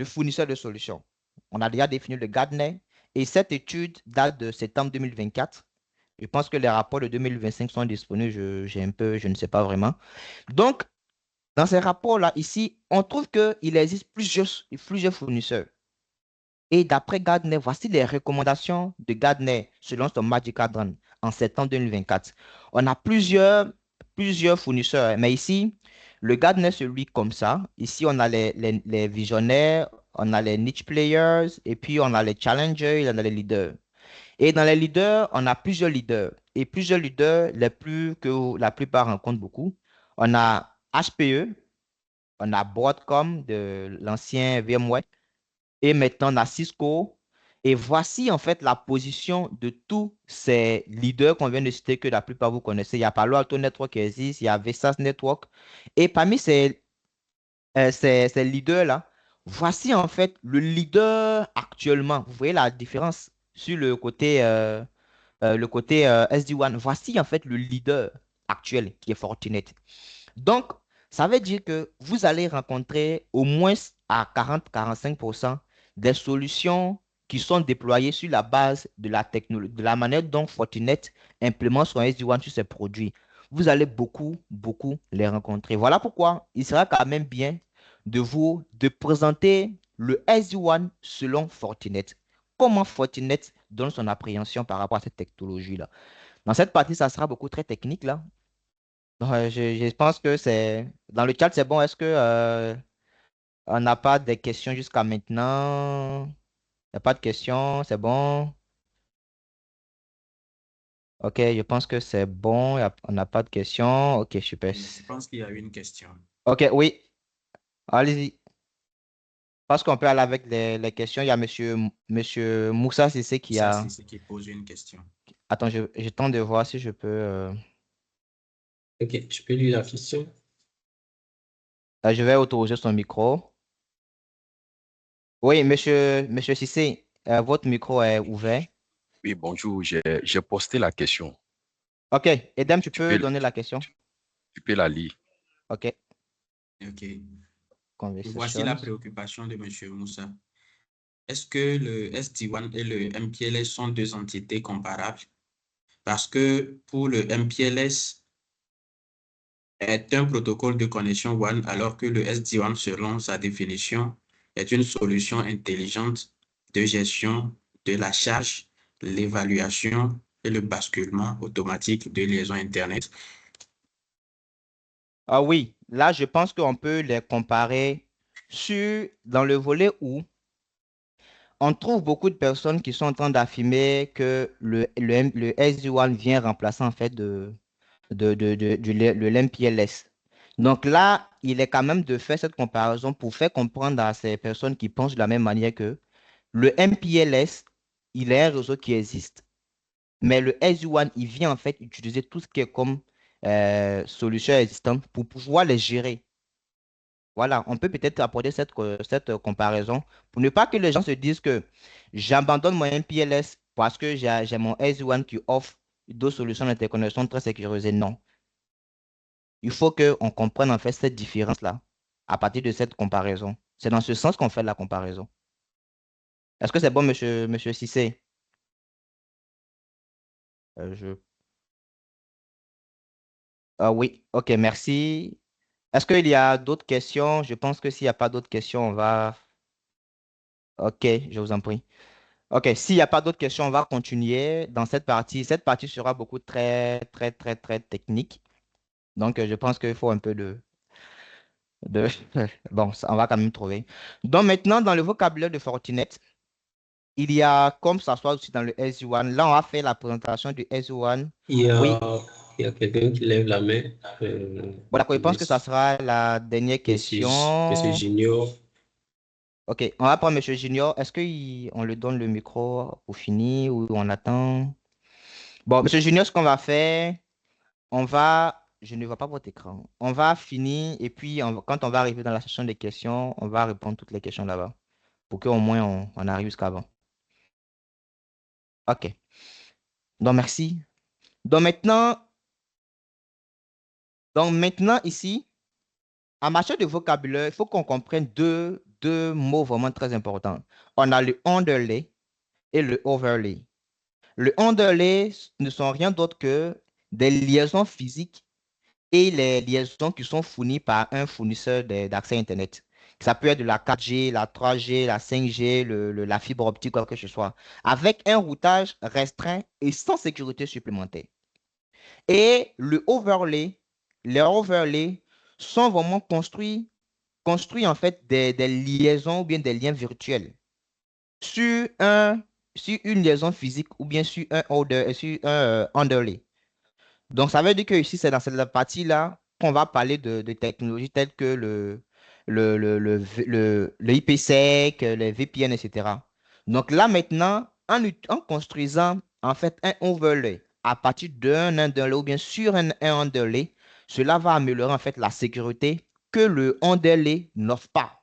fournisseurs de solutions. On a déjà défini le Gartner et cette étude date de septembre 2024. Je pense que les rapports de 2025 sont disponibles. J'ai un peu, je ne sais pas vraiment. Donc, dans ces rapports-là, ici, on trouve qu'il existe plusieurs fournisseurs. Et d'après Gardner, voici les recommandations de Gardner selon son Magic Quadrant en septembre 2024. On a plusieurs fournisseurs, mais ici, le Gardner se lit comme ça. Ici, on a les visionnaires, on a les niche players, et puis on a les challengers, et on a les leaders. Et dans les leaders, on a plusieurs leaders. Et plusieurs leaders, les plus que la plupart rencontrent beaucoup. On a HPE, on a Broadcom de l'ancien VMware, et maintenant, on a Cisco. Et voici en fait la position de tous ces leaders qu'on vient de citer, que la plupart vous connaissez. Il y a Palo Alto Network qui existe, il y a Vesas Network. Et parmi ces leaders-là, voici en fait le leader actuellement. Vous voyez la différence sur le côté SD-WAN. Voici en fait le leader actuel qui est Fortinet. Donc, ça veut dire que vous allez rencontrer au moins à 40-45% des solutions qui sont déployées sur la base de la technologie, de la manière dont Fortinet implémente son SD-WAN sur ses produits. Vous allez beaucoup les rencontrer. Voilà pourquoi il sera quand même bien de présenter le SD-WAN selon Fortinet. Comment Fortinet donne son appréhension par rapport à cette technologie-là. Dans cette partie, ça sera beaucoup très technique là. Ouais, je pense que c'est... Dans le chat, c'est bon. Est-ce que on n'a pas de questions jusqu'à maintenant? Il n'y a pas de questions, c'est bon. Ok, je pense que c'est bon. On n'a pas de questions. Ok, super. Je pense qu'il y a une question. Ok, oui, allez-y. Parce qu'on peut aller avec les questions. Il y a monsieur Moussa Sissé qui Ça, c'est a... ce qui pose une question. Attends, je tente de voir si je peux... Ok, je peux lire la question. Je vais autoriser son micro. Oui, monsieur Sissé, votre micro est ouvert. Oui, bonjour, j'ai posté la question. Ok, Edem, tu Tu peux peux, donner la question? tu peux la lire. Ok, OK. Voici la conversations. préoccupation de M. Moussa. Est-ce que le SD-WAN et le MPLS sont deux entités comparables? Parce que pour le MPLS est un protocole de connexion WAN, alors que le SD-WAN, selon sa définition, est une solution intelligente de gestion de la charge, l'évaluation et le basculement automatique de liaison Internet. Ah oui, là, je pense qu'on peut les comparer dans le volet où on trouve beaucoup de personnes qui sont en train d'affirmer que le SD-WAN vient remplacer en fait le MPLS. Donc là, il est quand même de faire cette comparaison pour faire comprendre à ces personnes qui pensent de la même manière que le MPLS, il est un réseau qui existe. Mais le SD-WAN, il vient en fait utiliser tout ce qui est comme solution existante pour pouvoir les gérer. Voilà, on peut peut-être apporter cette comparaison pour ne pas que les gens se disent que j'abandonne mon MPLS parce que j'ai mon SD-WAN qui offre d'autres solutions d'interconnexion très sécurisées. Non. Il faut qu'on comprenne en fait cette différence-là à partir de cette comparaison. C'est dans ce sens qu'on fait la comparaison. Est-ce que c'est bon, monsieur Cissé? Je... Ah oui, ok, merci. Est-ce qu'il y a d'autres questions? Je pense que s'il n'y a pas d'autres questions, on va... Ok, je vous en prie. OK, s'il n'y a pas d'autres questions, on va continuer dans cette partie. Cette partie sera beaucoup très, très, très, très technique. Donc, je pense qu'il faut un peu de... Bon, on va quand même trouver. Donc, maintenant, dans le vocabulaire de Fortinet, il y a, comme ça soit aussi dans le SU1, là, on va faire la présentation du SU1. Il y Oui, a, il y a quelqu'un qui lève la main. bon, d'accord, je pense que ça sera la dernière Monsieur, Monsieur question. Junior. OK, on va prendre Monsieur Junior. Est-ce qu'on lui donne le micro pour finir ou on attend? Bon, Monsieur Junior, ce qu'on va faire, on va... Je ne vois pas votre écran. On va finir et puis quand on va arriver dans la session des questions, on va répondre toutes les questions là-bas pour qu'au moins on arrive jusqu'avant. OK. Donc, merci. Donc maintenant, ici, en matière de vocabulaire, il faut qu'on comprenne deux mots vraiment très importants. On a le underlay et le overlay. Le underlay ne sont rien d'autre que des liaisons physiques et les liaisons qui sont fournies par un fournisseur d'accès Internet. Ça peut être de la 4G, la 3G, la 5G, la fibre optique, quoi que ce soit, avec un routage restreint et sans sécurité supplémentaire. Et les overlays sont vraiment construits en fait des liaisons ou bien des liens virtuels sur sur une liaison physique ou bien sur un underlay. Donc, ça veut dire que ici, c'est dans cette partie-là qu'on va parler de technologies telles que le IPsec, les VPN, etc. Donc là, maintenant, en construisant en fait un overlay à partir d'un underlay ou bien sur un underlay, cela va améliorer en fait la sécurité que le underlay n'offre pas.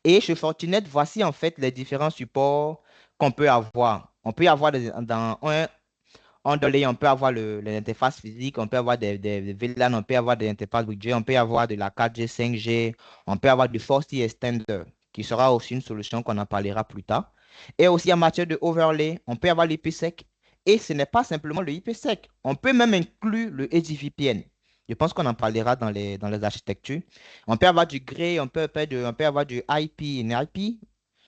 Et chez Fortinet, voici en fait les différents supports qu'on peut avoir. On peut avoir dans un underlay, on peut avoir l'interface physique, on peut avoir des VLAN, on peut avoir des interfaces widget, on peut avoir de la 4G, 5G, on peut avoir du Force Extender, qui sera aussi une solution qu'on en parlera plus tard. Et aussi en matière de overlay, on peut avoir l'IPsec. Et ce n'est pas simplement le IPsec. On peut même inclure le Edge VPN. Je pense qu'on en parlera dans les architectures. On peut avoir du Gray, on peut avoir du IP, NIP.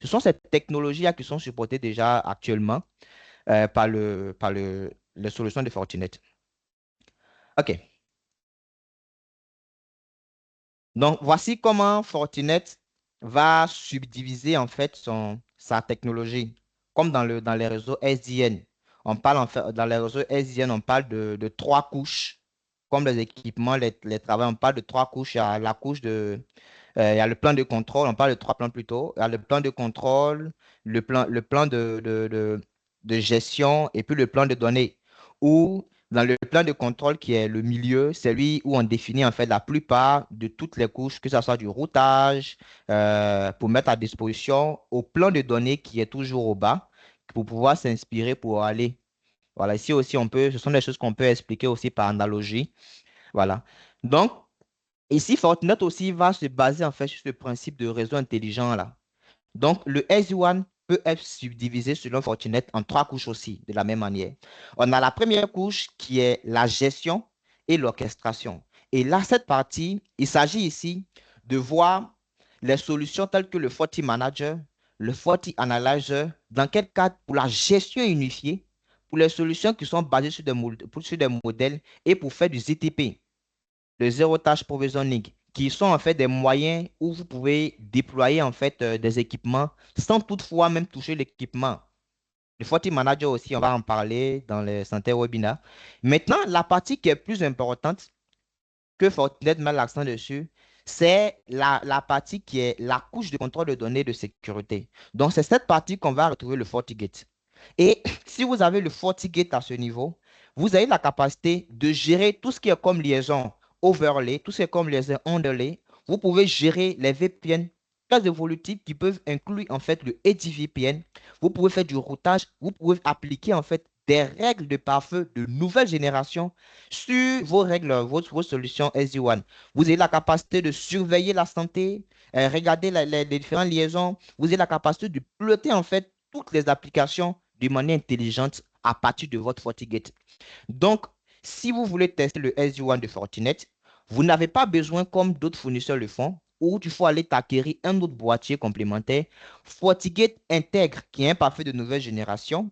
Ce sont ces technologies-là qui sont supportées déjà actuellement par les solutions de Fortinet. OK. Donc, voici comment Fortinet va subdiviser en fait sa technologie. Comme dans les réseaux SDN. On parle en fait, dans les réseaux SDN, on parle de trois couches. Comme les équipements, les travaux, on parle de trois couches. Il y a la couche il y a le plan de contrôle, on parle de trois plans plutôt. Il y a le plan de contrôle, le plan de gestion et puis le plan de données. Ou dans le plan de contrôle qui est le milieu, c'est lui où on définit en fait la plupart de toutes les couches, que ce soit du routage, pour mettre à disposition au plan de données qui est toujours au bas, pour pouvoir s'inspirer pour aller. Voilà, ici aussi, ce sont des choses qu'on peut expliquer aussi par analogie. Voilà. Donc, ici, Fortinet aussi va se baser en fait sur ce principe de réseau intelligent là. Donc, le SD-WAN peut être subdivisé selon Fortinet en trois couches aussi, de la même manière. On a la première couche qui est la gestion et l'orchestration. Et là, cette partie, il s'agit ici de voir les solutions telles que le Forti Manager, le Forti Analyzer, dans quel cadre pour la gestion unifiée, pour les solutions qui sont basées sur des modèles et pour faire du ZTP, de zéro tâche provisioning, qui sont en fait des moyens où vous pouvez déployer en fait des équipements sans toutefois même toucher l'équipement. Le Forti Manager aussi, on va en parler dans les santé webinaires. Maintenant, la partie qui est plus importante que Fortinet met l'accent dessus, c'est la partie qui est la couche de contrôle de données de sécurité. Donc, c'est cette partie qu'on va retrouver le FortiGate. Et si vous avez le FortiGate à ce niveau, vous avez la capacité de gérer tout ce qui est comme liaison overlay, tout ce qui est comme liaison underlay. Vous pouvez gérer les VPN très évolutifs qui peuvent inclure en fait le Edge VPN. Vous pouvez faire du routage. Vous pouvez appliquer en fait des règles de pare-feu de nouvelle génération sur vos règles, vos solutions SD-WAN. Vous avez la capacité de surveiller la santé, regarder les différentes liaisons. Vous avez la capacité de piloter en fait toutes les applications de manière intelligente à partir de votre FortiGate. Donc, si vous voulez tester le SD-WAN de Fortinet, vous n'avez pas besoin, comme d'autres fournisseurs le font, où il faut aller t'acquérir un autre boîtier complémentaire. FortiGate intègre, qui est un parfait de nouvelle génération,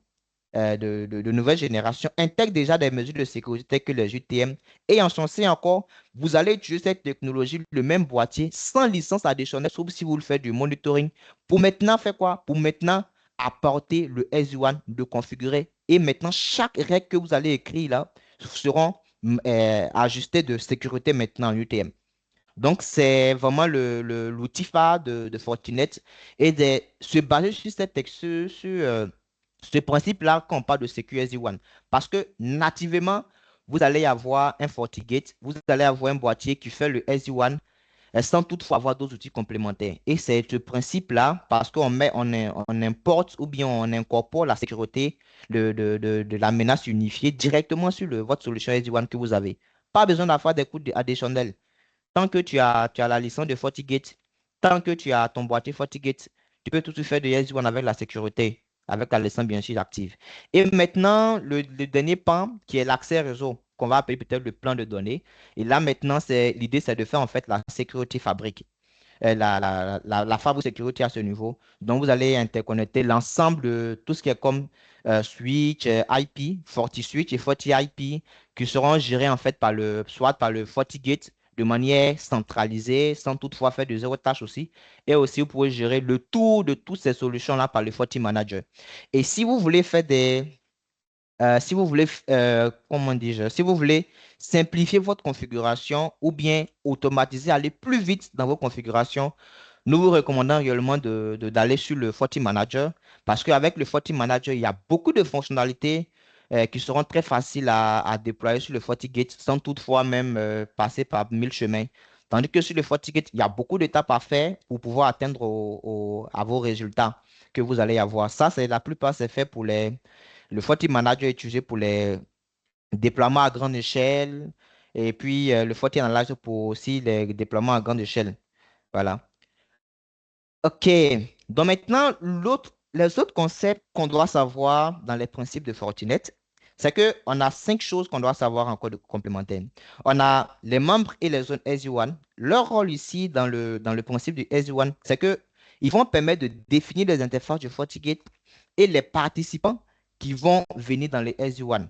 intègre déjà des mesures de sécurité telles que les UTM. Et en sens encore, vous allez utiliser cette technologie, le même boîtier, sans licence additionnelle, sauf si vous le faites du monitoring, pour maintenant faire quoi? Pour maintenant apporter le SD-WAN, de configurer. Et maintenant, chaque règle que vous allez écrire là seront ajustées de sécurité maintenant en UTM. Donc, c'est vraiment l'outil phare de Fortinet et de se baser sur ce principe-là quand on parle de Secure SD-WAN. Parce que nativement, vous allez avoir un FortiGate, vous allez avoir un boîtier qui fait le SD-WAN sans toutefois avoir d'autres outils complémentaires. Et c'est ce principe-là, parce on importe ou bien on incorpore la sécurité de la menace unifiée directement sur votre solution SD-WAN que vous avez. Pas besoin d'avoir des coûts additionnels. Tant que tu as la licence de FortiGate, tant que tu as ton boîtier FortiGate, tu peux tout de suite faire de SD-WAN avec la sécurité, avec la licence bien sûr active. Et maintenant, le dernier pan, qui est l'accès réseau, qu'on va appeler peut-être le plan de données. Et là, maintenant, l'idée, c'est de faire en fait la sécurité fabrique, la fabrique sécurité à ce niveau. Donc, vous allez interconnecter l'ensemble de tout ce qui est comme switch, IP, FortiSwitch et FortiIP, qui seront gérés en fait soit par le FortiGate de manière centralisée, sans toutefois faire de zéro tâche aussi. Et aussi, vous pouvez gérer le tour de toutes ces solutions-là par le FortiManager. Et si vous voulez faire si vous voulez, comment dis-je, si vous voulez simplifier votre configuration ou bien automatiser, aller plus vite dans vos configurations, nous vous recommandons réellement d'aller sur le FortiManager parce qu'avec le FortiManager, il y a beaucoup de fonctionnalités qui seront très faciles à déployer sur le FortiGate sans toutefois même passer par mille chemins. Tandis que sur le FortiGate, il y a beaucoup d'étapes à faire pour pouvoir atteindre à vos résultats que vous allez avoir. Ça, c'est la plupart, c'est fait pour le FortiManager est utilisé pour les déploiements à grande échelle et puis le FortiAnalyzer pour aussi les déploiements à grande échelle. Voilà. OK. Donc maintenant, les autres concepts qu'on doit savoir dans les principes de Fortinet, c'est qu'on a 5 choses qu'on doit savoir encore de complémentaires. On a les membres et les zones SD-WAN. Leur rôle ici dans le principe du SD-WAN, c'est qu'ils vont permettre de définir les interfaces du FortiGate et les participants qui vont venir dans les SD-WAN.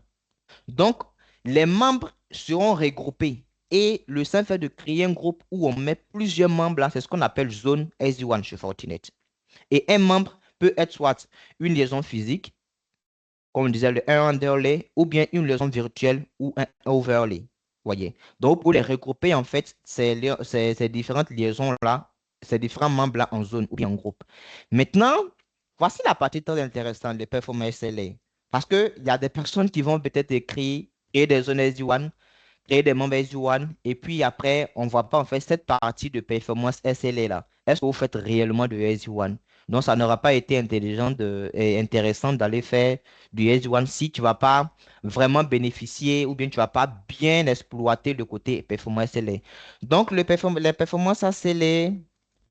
Donc, les membres seront regroupés. Et le simple fait de créer un groupe où on met plusieurs membres, là, c'est ce qu'on appelle zone SD-WAN chez Fortinet. Et un membre peut être soit une liaison physique, comme on disait, le un underlay, ou bien une liaison virtuelle ou un overlay. Voyez. Donc, pour les regrouper, en fait, ces différentes liaisons-là, ces différents membres-là en zone ou bien en groupe. Maintenant, voici la partie très intéressante, les performances SLA. Parce qu'il y a des personnes qui vont peut-être écrire et des zones SD-WAN, créer des membres SD-WAN, et puis après, on ne voit pas en fait cette partie de performance SLA là. Est-ce que vous faites réellement de SD-WAN? Donc, ça n'aura pas été intelligent et intéressant d'aller faire du SD-WAN si tu ne vas pas vraiment bénéficier ou bien tu ne vas pas bien exploiter le côté performance SLA. Donc, les performances SLA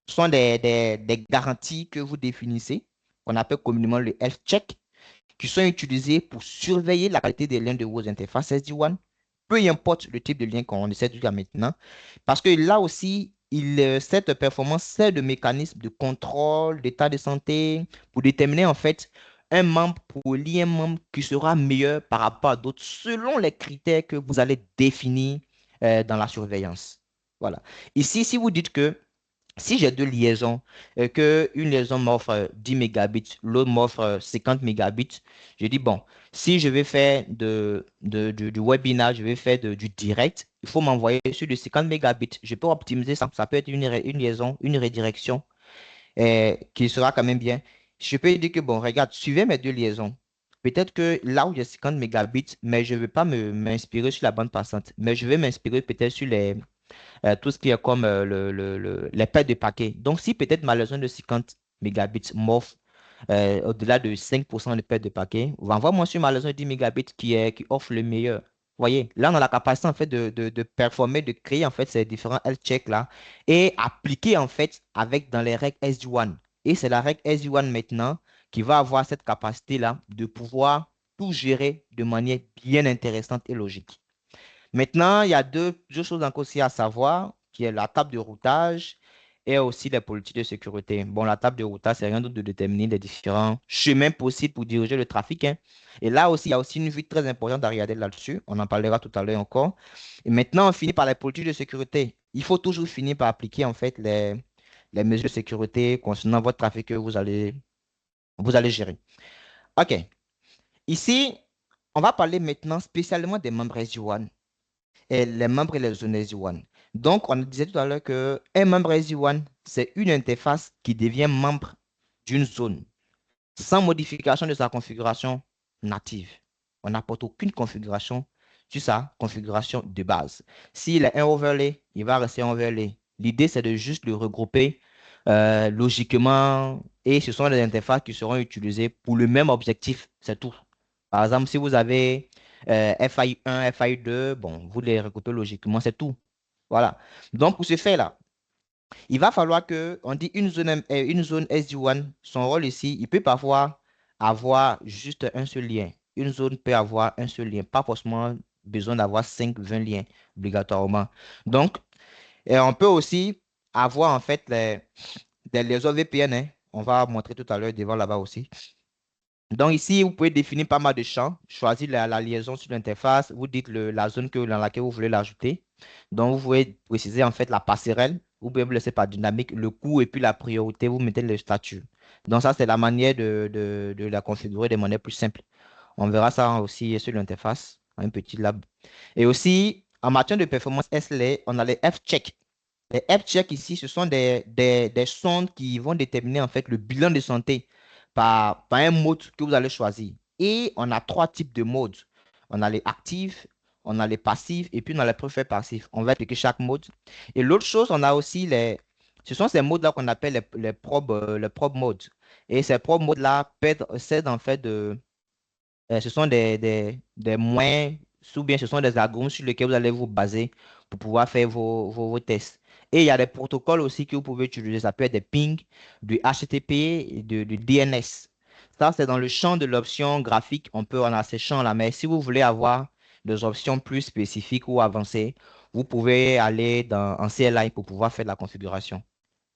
sont des garanties que vous définissez, qu'on appelle communément le health check, qui sont utilisés pour surveiller la qualité des liens de vos interfaces SD-WAN, peu importe le type de lien qu'on essaie de faire maintenant. Parce que là aussi, cette performance sert de mécanisme de contrôle d'état de santé pour déterminer en fait un membre pour lier un membre qui sera meilleur par rapport à d'autres selon les critères que vous allez définir dans la surveillance. Voilà. Ici, si vous dites que si j'ai deux liaisons, que une liaison m'offre 10 mégabits, l'autre m'offre 50 mégabits, je dis, bon, si je vais faire du webinar, je vais faire du direct, il faut m'envoyer sur du 50 mégabits. Je peux optimiser ça. Ça peut être une liaison, une redirection qui sera quand même bien. Je peux dire que, bon, regarde, suivez mes deux liaisons. Peut-être que là où j'ai 50 mégabits, mais je ne vais pas m'inspirer sur la bande passante, mais je vais m'inspirer peut-être sur tout ce qui est comme les paires de paquets. Donc, si peut-être ma liaison de 50 mégabits m'offre au-delà de 5% de perte de paquets, envoie-moi sur ma liaison de 10 mégabits qui offre le meilleur. Vous voyez, là, on a la capacité en fait de performer, de créer en fait ces différents health checks là et appliquer en fait avec dans les règles SD-WAN. Et c'est la règle SD-WAN maintenant qui va avoir cette capacité là de pouvoir tout gérer de manière bien intéressante et logique. Maintenant, il y a deux choses encore aussi à savoir, qui est la table de routage et aussi les politiques de sécurité. Bon, la table de routage, c'est rien d'autre de déterminer les différents chemins possibles pour diriger le trafic, hein. Et là aussi, il y a aussi une vue très importante à regarder là-dessus. On en parlera tout à l'heure encore. Et maintenant, on finit par les politiques de sécurité. Il faut toujours finir par appliquer en fait les mesures de sécurité concernant votre trafic que vous allez gérer. OK. Ici, on va parler maintenant spécialement des membres SD1 et les membres et les zones SD1. Donc, on disait tout à l'heure qu'un membre SD1, c'est une interface qui devient membre d'une zone sans modification de sa configuration native. On n'apporte aucune configuration sur sa configuration de base. S'il est un overlay, il va rester un overlay. L'idée, c'est de juste le regrouper logiquement et ce sont les interfaces qui seront utilisées pour le même objectif, c'est tout. Par exemple, si vous avez FI1, FI2, bon, vous les regroupez logiquement, c'est tout. Voilà. Donc, pour ce faire-là, il va falloir que, on dit une zone SD1, son rôle ici, il peut parfois avoir juste un seul lien. Une zone peut avoir un seul lien, pas forcément besoin d'avoir 5, 20 liens obligatoirement. Donc, on peut aussi avoir en fait des liaisons VPN, hein. On va montrer tout à l'heure devant là-bas aussi. Donc ici, vous pouvez définir pas mal de champs, choisir la liaison sur l'interface, vous dites la zone dans laquelle vous voulez l'ajouter. Donc vous pouvez préciser en fait la passerelle, vous pouvez vous laisser par dynamique, le coût et puis la priorité, vous mettez le statut. Donc ça, c'est la manière de la configurer de manière plus simple. On verra ça aussi sur l'interface, un petit lab. Et aussi, en matière de performance SLA, on a les F-check. Les F-check ici, ce sont des sondes qui vont déterminer en fait le bilan de santé par un mode que vous allez choisir. Et on a trois types de modes. On a les actifs, on a les passifs et puis on a les préfets passifs. On va expliquer chaque mode. Et l'autre chose, on a aussi ce sont ces modes-là qu'on appelle les probe modes. Et ces probe modes-là c'est en fait ce sont des moyens, ou bien ce sont des algorithmes sur lesquels vous allez vous baser pour pouvoir faire vos tests. Et il y a des protocoles aussi que vous pouvez utiliser. Ça peut être des ping, du HTTP, et du DNS. Ça, c'est dans le champ de l'option graphique. On peut en avoir ces champs-là. Mais si vous voulez avoir des options plus spécifiques ou avancées, vous pouvez aller en CLI pour pouvoir faire la configuration.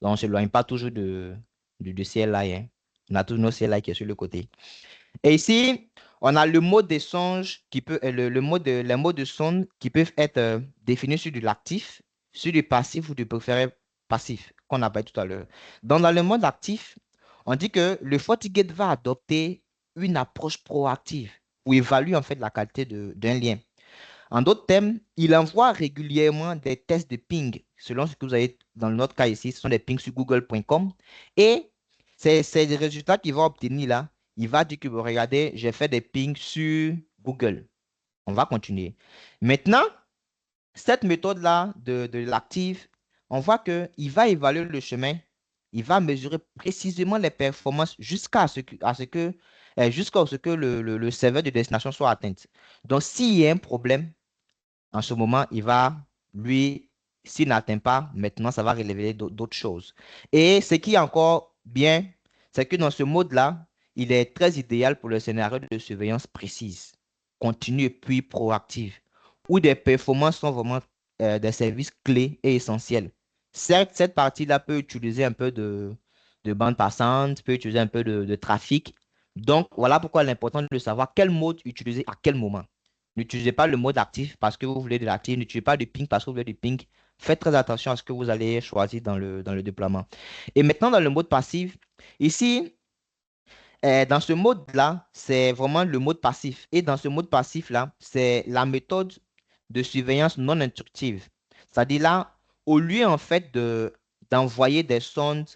Donc, on ne s'éloigne pas toujours de CLI, hein. On a tous nos CLI qui est sur le côté. Et ici, on a le mode d'échange qui peut, les modes de sonde qui peuvent être définis sur de l'actif, sur du passif ou du préféré passif, qu'on a parlé tout à l'heure. Dans le mode actif, on dit que le FortiGate va adopter une approche proactive pour évaluer en fait la qualité d'un lien. En d'autres termes, il envoie régulièrement des tests de ping, selon ce que vous avez dans notre cas ici, ce sont des pings sur google.com. Et c'est des résultats qu'il va obtenir là. Il va dire que, bon, regardez, j'ai fait des pings sur Google. On va continuer. Maintenant, cette méthode-là de l'active, on voit qu'il va évaluer le chemin, il va mesurer précisément les performances jusqu'à ce que le serveur de destination soit atteint. Donc, s'il y a un problème, en ce moment, lui, s'il n'atteint pas, maintenant, ça va révéler d'autres choses. Et ce qui est encore bien, c'est que dans ce mode-là, il est très idéal pour le scénario de surveillance précise, continue et puis proactive, où des performances sont vraiment des services clés et essentiels. Certes, cette partie-là peut utiliser un peu de bande passante, peut utiliser un peu de trafic. Donc, voilà pourquoi l'important de savoir quel mode utiliser à quel moment. N'utilisez pas le mode actif parce que vous voulez de l'actif. N'utilisez pas du ping parce que vous voulez du ping. Faites très attention à ce que vous allez choisir dans le déploiement. Et maintenant, dans le mode passif, ici, dans ce mode-là, c'est vraiment le mode passif. Et dans ce mode passif-là, c'est la méthode de surveillance non instructive. C'est-à-dire là, au lieu en fait d'envoyer des sondes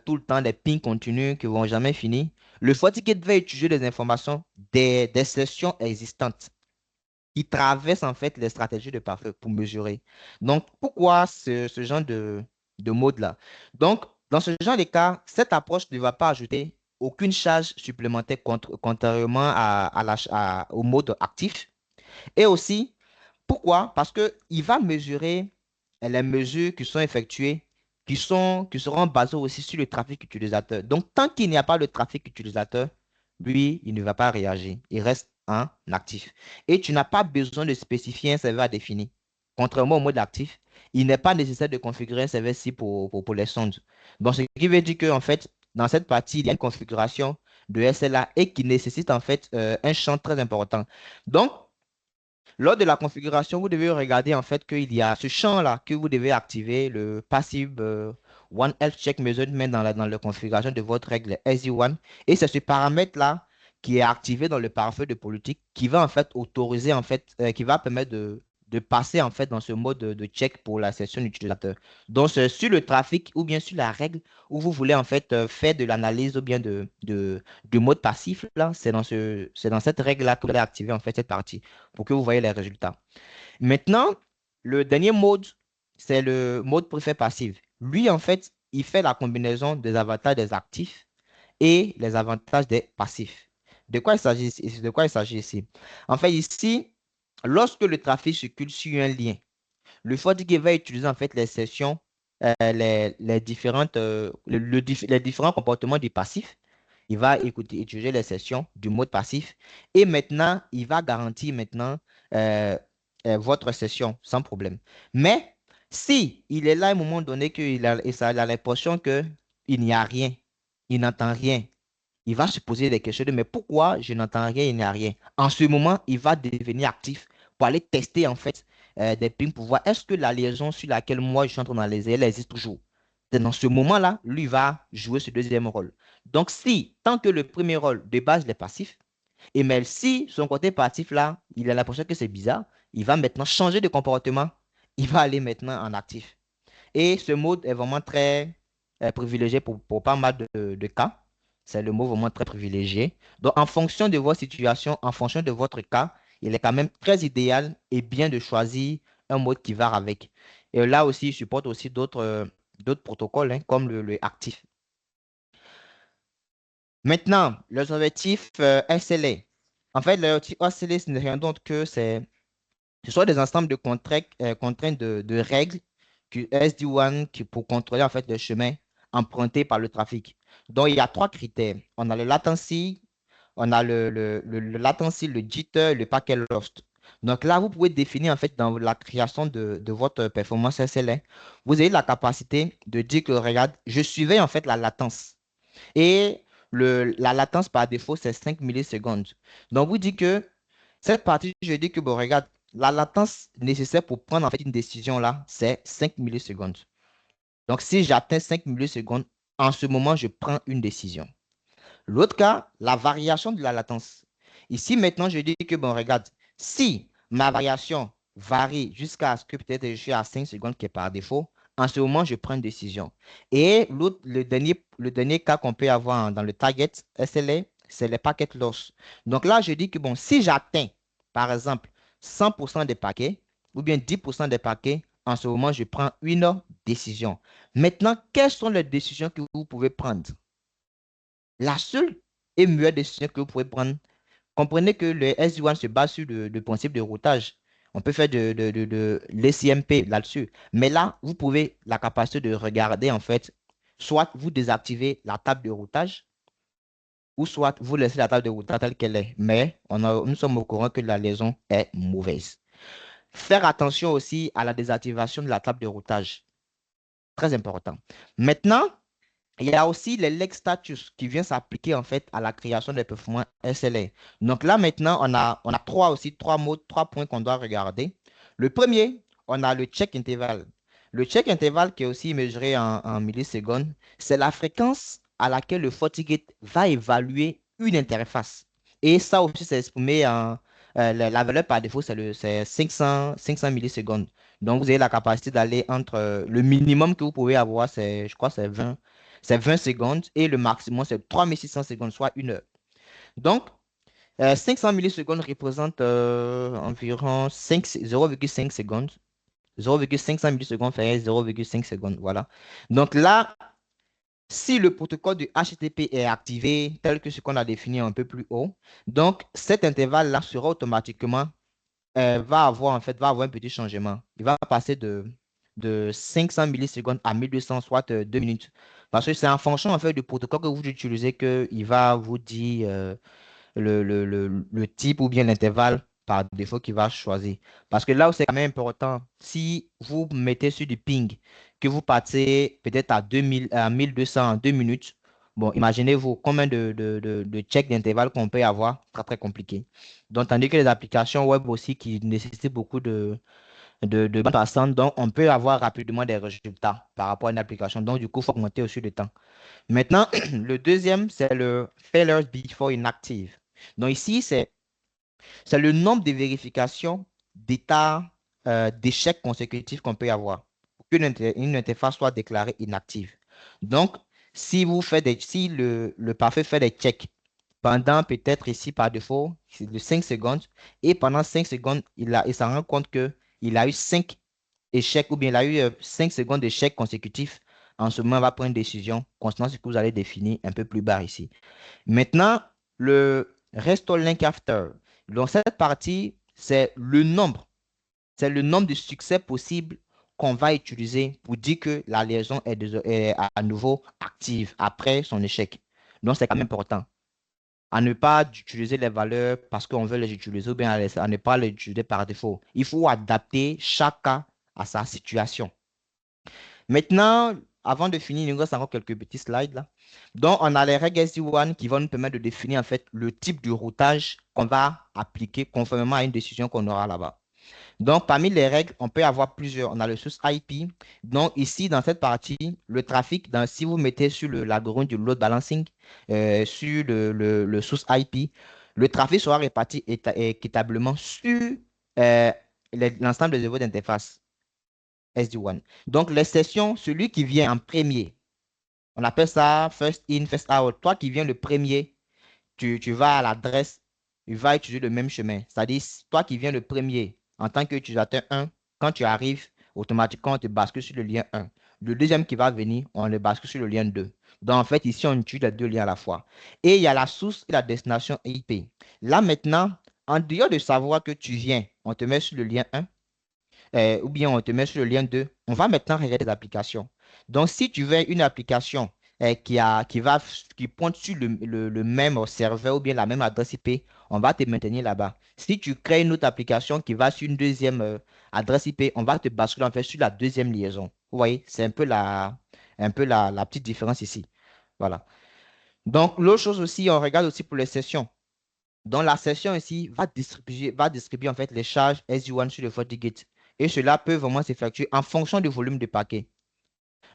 tout le temps, des pings continus qui ne vont jamais finir, le FortiGate va utiliser des informations des sessions existantes qui traverse en fait les stratégies de pare-feu pour mesurer. Donc, pourquoi ce genre de mode-là? Donc, dans ce genre de cas, cette approche ne va pas ajouter aucune charge supplémentaire contrairement au mode actif. Et aussi, pourquoi? Parce qu'il va mesurer les mesures qui sont effectuées, qui seront basées aussi sur le trafic utilisateur. Donc, tant qu'il n'y a pas de trafic utilisateur, lui, il ne va pas réagir. Il reste en actif. Et tu n'as pas besoin de spécifier un serveur à définir. contrairement au mode actif, il n'est pas nécessaire de configurer un serveur C pour les sondes. Donc, ce qui veut dire qu'en fait, dans cette partie, il y a une configuration de SLA et qui nécessite en fait un champ très important. Donc, lors de la configuration, vous devez regarder en fait qu'il y a ce champ-là que vous devez activer, le passive One Health Check Measurement dans la configuration de votre règle SD1. Et c'est ce paramètre-là qui est activé dans le pare-feu de politique qui va en fait autoriser, en fait, qui va permettre de passer en fait dans ce mode de check pour la session utilisateur. Donc, c'est sur le trafic ou bien sur la règle où vous voulez en fait faire de l'analyse ou bien du mode passif, là, c'est dans cette règle-là que vous allez activer en fait cette partie pour que vous voyez les résultats. Maintenant, le dernier mode, c'est le mode préfet passif. Lui, en fait, il fait la combinaison des avantages des actifs et les avantages des passifs. De quoi il s'agit ici? De quoi il s'agit ici? En fait, ici, lorsque le trafic circule sur un lien, le FortiGate va utiliser en fait les sessions, les différentes, les différents comportements du passif. Il va écouter, utiliser les sessions du mode passif et maintenant, il va garantir maintenant euh, votre session sans problème. Mais si il est là à un moment donné il a l'impression qu'il n'y a rien, il n'entend rien, il va se poser des questions de mais pourquoi je n'entends rien, il n'y a rien. En ce moment, il va devenir actif pour aller tester en fait des pings pour voir est-ce que la liaison sur laquelle moi je suis en train d'analyser, elle existe toujours. C'est dans ce moment-là, lui va jouer ce deuxième rôle. Donc, si, tant que le premier rôle de base est passif, et même si son côté passif là, il a l'impression que c'est bizarre, il va maintenant changer de comportement. Il va aller maintenant en actif. Et ce mode est vraiment très privilégié pour pas mal de cas. C'est le mot vraiment très privilégié. Donc, en fonction de votre situation, en fonction de votre cas, il est quand même très idéal et bien de choisir un mode qui va avec. Et là aussi, il supporte aussi d'autres protocoles hein, comme le actif. Maintenant, les objectifs SLA. En fait, les objectifs SLA, ce n'est rien d'autre que ce sont des ensembles de contraintes de règles que SD1 pour contrôler en fait le chemin emprunté par le trafic. Donc, il y a trois critères. On a le latency, on a le latency, le jitter, le packet lost. Donc là, vous pouvez définir en fait dans la création de votre performance SLA, vous avez la capacité de dire que, regarde, je suivais en fait la latence. Et la latence par défaut, c'est 5 millisecondes. Donc, vous dites que cette partie, je dis que, bon, regarde, la latence nécessaire pour prendre en fait une décision là, c'est 5 millisecondes. Donc, si j'atteins 5 millisecondes, en ce moment, je prends une décision. L'autre cas, la variation de la latence. Ici, maintenant, je dis que, bon, regarde, si ma variation varie jusqu'à ce que peut-être je suis à 5 secondes qui est par défaut, en ce moment, je prends une décision. Et l'autre, le dernier cas qu'on peut avoir dans le target SLA, c'est les packet loss. Donc là, je dis que, bon, si j'atteins, par exemple, 100% des paquets ou bien 10% des paquets, en ce moment, je prends une décision. Maintenant, quelles sont les décisions que vous pouvez prendre? La seule et meilleure décision que vous pouvez prendre, comprenez que le SD1 se base sur le principe de routage. On peut faire de l'ECMP là-dessus. Mais là, vous pouvez la capacité de regarder, en fait, soit vous désactivez la table de routage, ou soit vous laissez la table de routage telle qu'elle est. Mais nous sommes au courant que la liaison est mauvaise. Faire attention aussi à la désactivation de la table de routage. Très important. Maintenant, il y a aussi les leg status qui vient s'appliquer en fait à la création des performances SLA. Donc là maintenant, on a trois mots, trois points qu'on doit regarder. Le premier, on a le check interval. Le check interval qui est aussi mesuré en millisecondes, c'est la fréquence à laquelle le FortiGate va évaluer une interface. Et ça aussi, c'est exprimé en la valeur par défaut, c'est 500 millisecondes. Donc, vous avez la capacité d'aller entre le minimum que vous pouvez avoir, je crois, c'est 20 secondes et le maximum, c'est 3600 secondes, soit une heure. Donc, 500 millisecondes représente environ 0,5 secondes. 0,500 millisecondes fait 0,5 secondes. Voilà. Donc là, si le protocole de HTTP est activé, tel que ce qu'on a défini un peu plus haut, donc cet intervalle-là sera automatiquement va avoir un petit changement. Il va passer de 500 millisecondes à 1200, soit 2 minutes. Parce que c'est en fonction en fait, du protocole que vous utilisez qu'il va vous dire le type ou bien l'intervalle par défaut qui va choisir. Parce que là où c'est quand même important, si vous mettez sur du ping, que vous partez peut-être à 2000, à 1200 en 2 minutes, bon, imaginez-vous combien de checks d'intervalle qu'on peut avoir, très très compliqué. Donc, tandis que les applications web aussi qui nécessitent beaucoup de bandes passantes, donc on peut avoir rapidement des résultats par rapport à une application. Donc, du coup, il faut augmenter aussi le temps. Maintenant, le deuxième, c'est le failures before inactive. Donc ici, c'est le nombre de vérifications d'états d'échecs consécutifs qu'on peut avoir pour qu'une interface soit déclarée inactive. Donc, si vous faites si le parfait fait des checks pendant peut-être ici par défaut c'est de 5 secondes et pendant 5 secondes, il s'en rend compte qu'il a eu 5 échecs ou bien il a eu 5 secondes d'échecs consécutifs. En ce moment, on va prendre une décision concernant ce que vous allez définir un peu plus bas ici. Maintenant, le restore link after. Donc, cette partie, c'est le nombre de succès possibles qu'on va utiliser pour dire que la liaison est à nouveau active après son échec. Donc, c'est quand même important à ne pas utiliser les valeurs parce qu'on veut les utiliser ou bien à ne pas les utiliser par défaut. Il faut adapter chaque cas à sa situation. Maintenant, avant de finir, il nous reste encore quelques petits slides là. Donc, on a les règles SD1 qui vont nous permettre de définir en fait le type de routage qu'on va appliquer conformément à une décision qu'on aura là-bas. Donc, parmi les règles, on peut avoir plusieurs. On a le source IP. Donc, ici, dans cette partie, le trafic, si vous mettez sur l'algorithme du load balancing, sur le source IP, le trafic sera réparti équitablement sur euh, l'ensemble des niveaux d'interface. SD1. Donc, les sessions, celui qui vient en premier, on appelle ça first in, first out. Toi qui viens le premier, tu vas à l'adresse, tu vas utiliser le même chemin. C'est-à-dire, toi qui viens le premier, en tant qu'utilisateur 1, quand tu arrives, automatiquement, on te bascule sur le lien 1. Le deuxième qui va venir, on le bascule sur le lien 2. Donc, en fait, ici, on utilise les deux liens à la fois. Et il y a la source et la destination IP. Là, maintenant, en dehors de savoir que tu viens, on te met sur le lien 1 ou bien on te met sur le lien 2. On va maintenant regarder des applications. Donc, si tu veux une application qui pointe sur le même serveur ou bien la même adresse IP, on va te maintenir là-bas. Si tu crées une autre application qui va sur une deuxième adresse IP, on va te basculer en fait sur la deuxième liaison. Vous voyez, c'est un peu la petite différence ici. Voilà. Donc, l'autre chose aussi, on regarde aussi pour les sessions. Donc, la session ici va distribuer en fait les charges SD1 sur le FortiGate. Et cela peut vraiment s'effectuer en fonction du volume de paquets.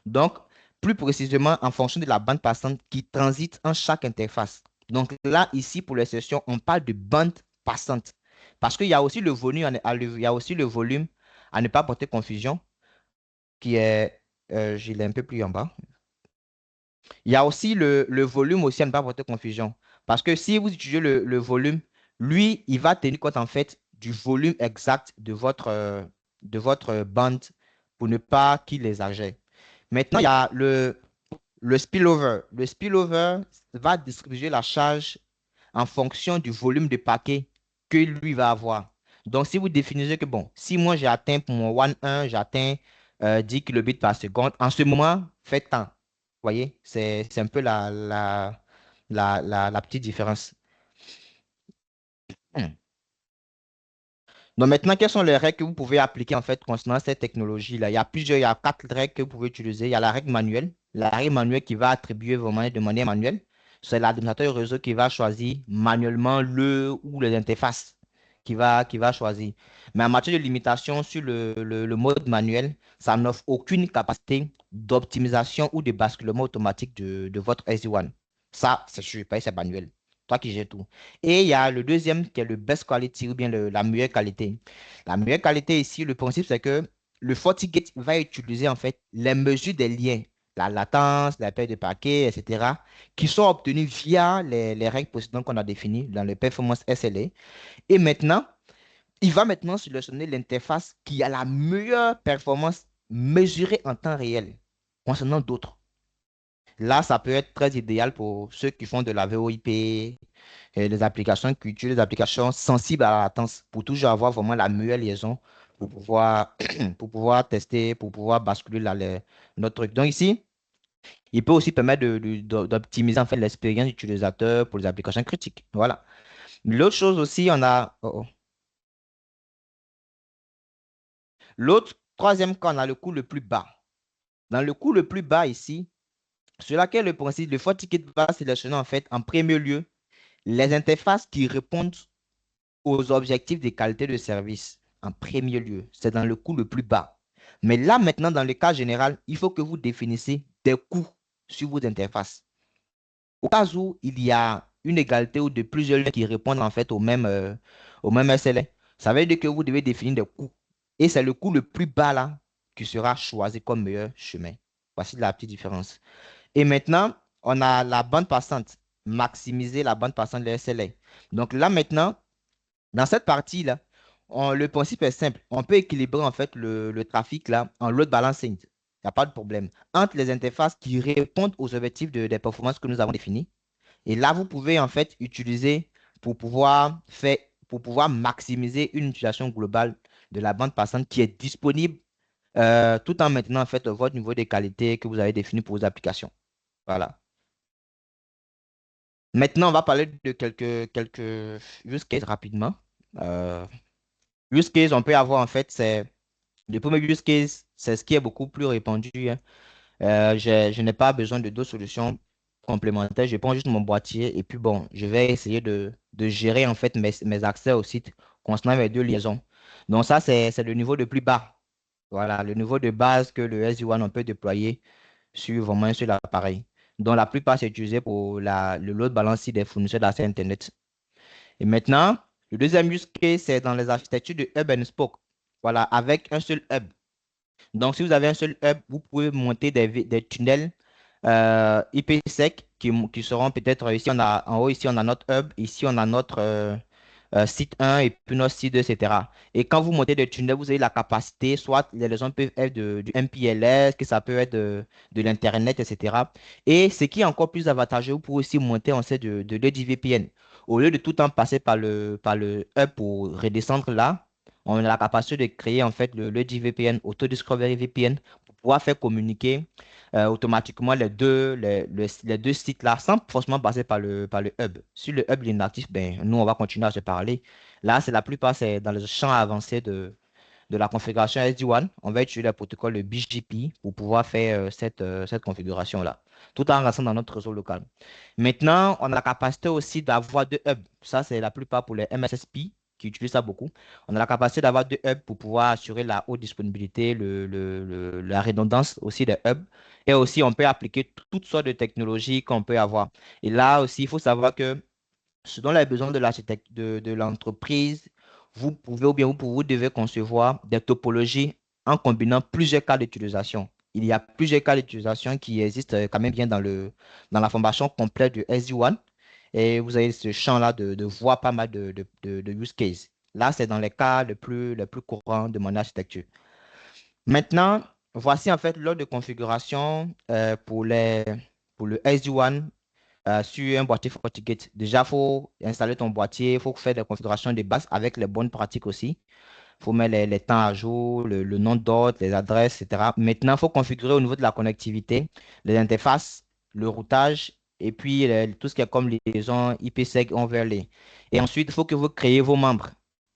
Donc, plus précisément, en fonction de la bande passante qui transite en chaque interface. Donc là, ici, pour les sessions, on parle de bande passante. Parce qu'il y a aussi le volume, il y a aussi le volume à ne pas porter confusion, qui est, je l'ai un peu plus en bas. Il y a aussi le volume aussi à ne pas porter confusion. Parce que si vous utilisez le volume, lui, il va tenir compte en fait du volume exact de votre bande pour ne pas qu'il exagère. Maintenant, il y a le spillover. Le spillover va distribuer la charge en fonction du volume de paquet que lui va avoir. Donc, si vous définissez que, bon, si moi j'ai atteint pour mon one 1, j'atteins 10 kilobits par seconde, en ce moment, faites tant. Vous voyez, c'est un peu la petite différence. Hmm. Donc maintenant, quelles sont les règles que vous pouvez appliquer en fait concernant cette technologie-là? Il y a 4 règles que vous pouvez utiliser. Il y a la règle manuelle. La règle manuelle qui va attribuer vraiment de manière manuelle. C'est l'administrateur réseau qui va choisir manuellement le ou les interfaces qui va choisir. Mais en matière de limitation sur le mode manuel, ça n'offre aucune capacité d'optimisation ou de basculement automatique de votre SD-WAN. Ça, c'est sûr, c'est manuel. Toi qui gères tout. Et il y a le deuxième qui est le best quality ou bien la meilleure qualité. La meilleure qualité ici, le principe, c'est que le FortiGate va utiliser en fait les mesures des liens, la latence, la paire de paquets, etc., qui sont obtenues via les règles précédentes qu'on a définies dans le performance SLA. Et maintenant, il va maintenant sélectionner l'interface qui a la meilleure performance mesurée en temps réel concernant d'autres. Là, ça peut être très idéal pour ceux qui font de la VoIP, et les applications qui utilisent des applications sensibles à la latence pour toujours avoir vraiment la meilleure liaison pour pouvoir, pour pouvoir tester, pour pouvoir basculer notre truc. Donc ici, il peut aussi permettre d'optimiser en fait l'expérience utilisateur pour les applications critiques. Voilà. L'autre chose aussi, on a... Oh, oh. L'autre, troisième cas, on a le coût le plus bas. Dans le coût le plus bas ici, sur laquelle le principe, le FortiGate va sélectionner en fait en premier lieu les interfaces qui répondent aux objectifs de qualité de service en premier lieu. C'est dans le coût le plus bas. Mais là, maintenant, dans le cas général, il faut que vous définissiez des coûts sur vos interfaces. Au cas où il y a une égalité ou de plusieurs liens qui répondent en fait au même SLA, ça veut dire que vous devez définir des coûts. Et c'est le coût le plus bas là qui sera choisi comme meilleur chemin. Voici la petite différence. Et maintenant, on a la bande passante. Maximiser la bande passante de SLA. Donc là maintenant, dans cette partie-là, le principe est simple. On peut équilibrer en fait le trafic là en load balancing. Il n'y a pas de problème. Entre les interfaces qui répondent aux objectifs des performances que nous avons définis. Et là, vous pouvez en fait utiliser pour pouvoir maximiser une utilisation globale de la bande passante qui est disponible tout en maintenant en fait votre niveau de qualité que vous avez défini pour vos applications. Voilà. Maintenant, on va parler de quelques use cases rapidement. Euh, Use case, on peut avoir en fait, c'est le premier use case, c'est ce qui est beaucoup plus répandu, hein. Je n'ai pas besoin de d'autres solutions complémentaires. Je prends juste mon boîtier et puis bon, je vais essayer de gérer en fait mes accès au site concernant mes deux liaisons. Donc ça, c'est le niveau de plus bas. Voilà, le niveau de base que le SD-WAN on peut déployer sur vraiment sur l'appareil. Donc la plupart, c'est utilisé pour le load balancing des fournisseurs d'accès Internet. Et maintenant, le deuxième use case, c'est dans les architectures de hub and spoke. Voilà, avec un seul hub. Donc, si vous avez un seul hub, vous pouvez monter des tunnels IPsec qui seront peut-être ici, en haut, ici, on a notre hub, ici, on a notre site 1 et puis notre site 2, etc. Et quand vous montez des tunnels, vous avez la capacité, soit les raisons peuvent être du MPLS, que ça peut être de l'Internet, etc. Et ce qui est encore plus avantageux, vous pouvez aussi monter en fait de l'EDVPN. Au lieu de tout le temps passer par le hub pour redescendre là, on a la capacité de créer en fait le DVPN, Auto Discovery VPN, pour pouvoir faire communiquer automatiquement les deux sites-là sans forcément passer par le hub. Si le hub est inactif, ben, nous, on va continuer à se parler. Là, c'est la plupart, c'est dans les champs avancés de la configuration SD-WAN. On va utiliser le protocole BGP pour pouvoir faire cette configuration-là, tout en restant dans notre réseau local. Maintenant, on a la capacité aussi d'avoir deux hubs. Ça, c'est la plupart pour les MSSP qui utilisent ça beaucoup. On a la capacité d'avoir deux hubs pour pouvoir assurer la haute disponibilité, la redondance aussi des hubs. Et aussi, on peut appliquer toutes sortes de technologies qu'on peut avoir. Et là aussi, il faut savoir que selon les besoins de l'architecte de l'entreprise, vous pouvez ou bien vous devez concevoir des topologies en combinant plusieurs cas d'utilisation. Il y a plusieurs cas d'utilisation qui existent quand même bien dans la formation complète du SD-WAN. Et vous avez ce champ-là de voir pas mal de use cases. Là, c'est dans les cas les plus courants de mon architecture. Maintenant, voici en fait l'ordre de configuration pour le SD-WAN sur un boîtier FortiGate. Déjà, il faut installer ton boîtier, il faut faire des configurations de base avec les bonnes pratiques aussi. Il faut mettre les temps à jour, le nom d'ordre, les adresses, etc. Maintenant, il faut configurer au niveau de la connectivité, les interfaces, le routage et puis tout ce qui est comme liaison IPsec overlay. Et ensuite, il faut que vous créez vos membres,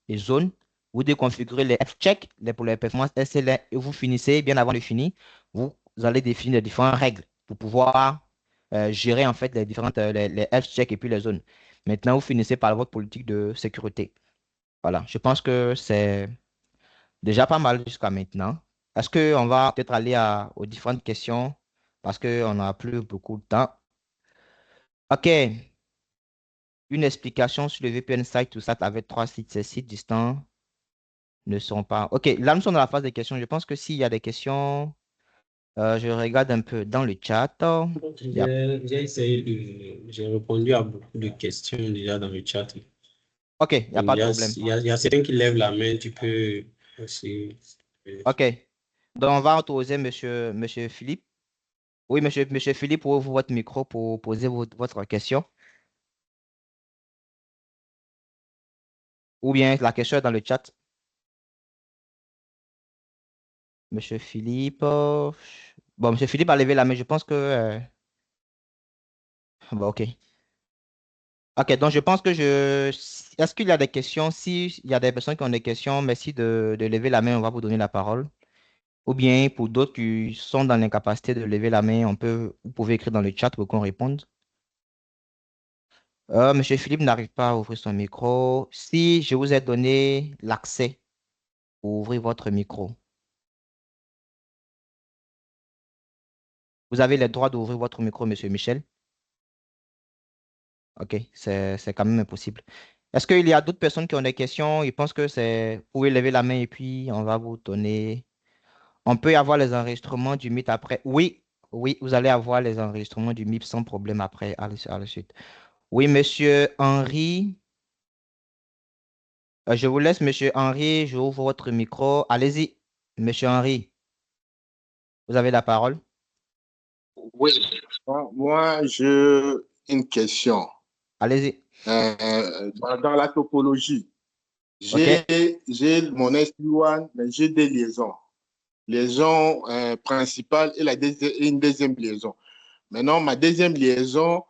les zones. Vous déconfigurez les F-check pour les performances SLA et vous finissez, bien avant de finir, vous allez définir les différentes règles pour pouvoir gérer en fait les différentes les F-check et puis les zones. Maintenant, vous finissez par votre politique de sécurité. Voilà, je pense que c'est déjà pas mal jusqu'à maintenant. Est-ce qu'on va peut-être aller aux différentes questions parce qu'on n'a plus beaucoup de temps? OK. Une explication sur le VPN site to site avec trois sites. Ces sites distants ne sont pas. OK. Là, nous sommes dans la phase des questions. Je pense que s'il y a des questions, je regarde un peu dans le chat. Il y a- J'ai répondu à beaucoup de questions déjà dans le chat. OK, il n'y a Donc, pas de problème. il y a certains qui lèvent la main, tu peux aussi. OK. Donc, on va autoriser monsieur Philippe. Oui, monsieur Philippe, ouvrez votre micro pour poser votre question. Ou bien la question est dans le chat. Monsieur Philippe. Bon, monsieur Philippe a levé la main. Je pense que. Bon, OK. Ok, donc je pense que je... Est-ce qu'il y a des questions? Si il y a des personnes qui ont des questions, merci de lever la main, on va vous donner la parole. Ou bien pour d'autres qui sont dans l'incapacité de lever la main, vous pouvez écrire dans le chat pour qu'on réponde. Monsieur Philippe n'arrive pas à ouvrir son micro. Si je vous ai donné l'accès pour ouvrir votre micro, vous avez le droit d'ouvrir votre micro, Monsieur Michel. Ok, c'est quand même impossible. Est-ce qu'il y a d'autres personnes qui ont des questions? Ils pensent que c'est... Vous pouvez lever la main et puis on va vous donner... On peut avoir les enregistrements du Meet après. Oui, oui, vous allez avoir les enregistrements du Meet sans problème après, à la suite. Oui, Monsieur Henri. Je vous laisse, Monsieur Henri. Je ouvre votre micro. Allez-y, Monsieur Henri. Vous avez la parole. Oui, moi, je une question. Allez-y. Dans la topologie, OK. j'ai mon SD1, mais j'ai des liaisons. Liaison principale et une deuxième liaison. Maintenant, ma deuxième liaison,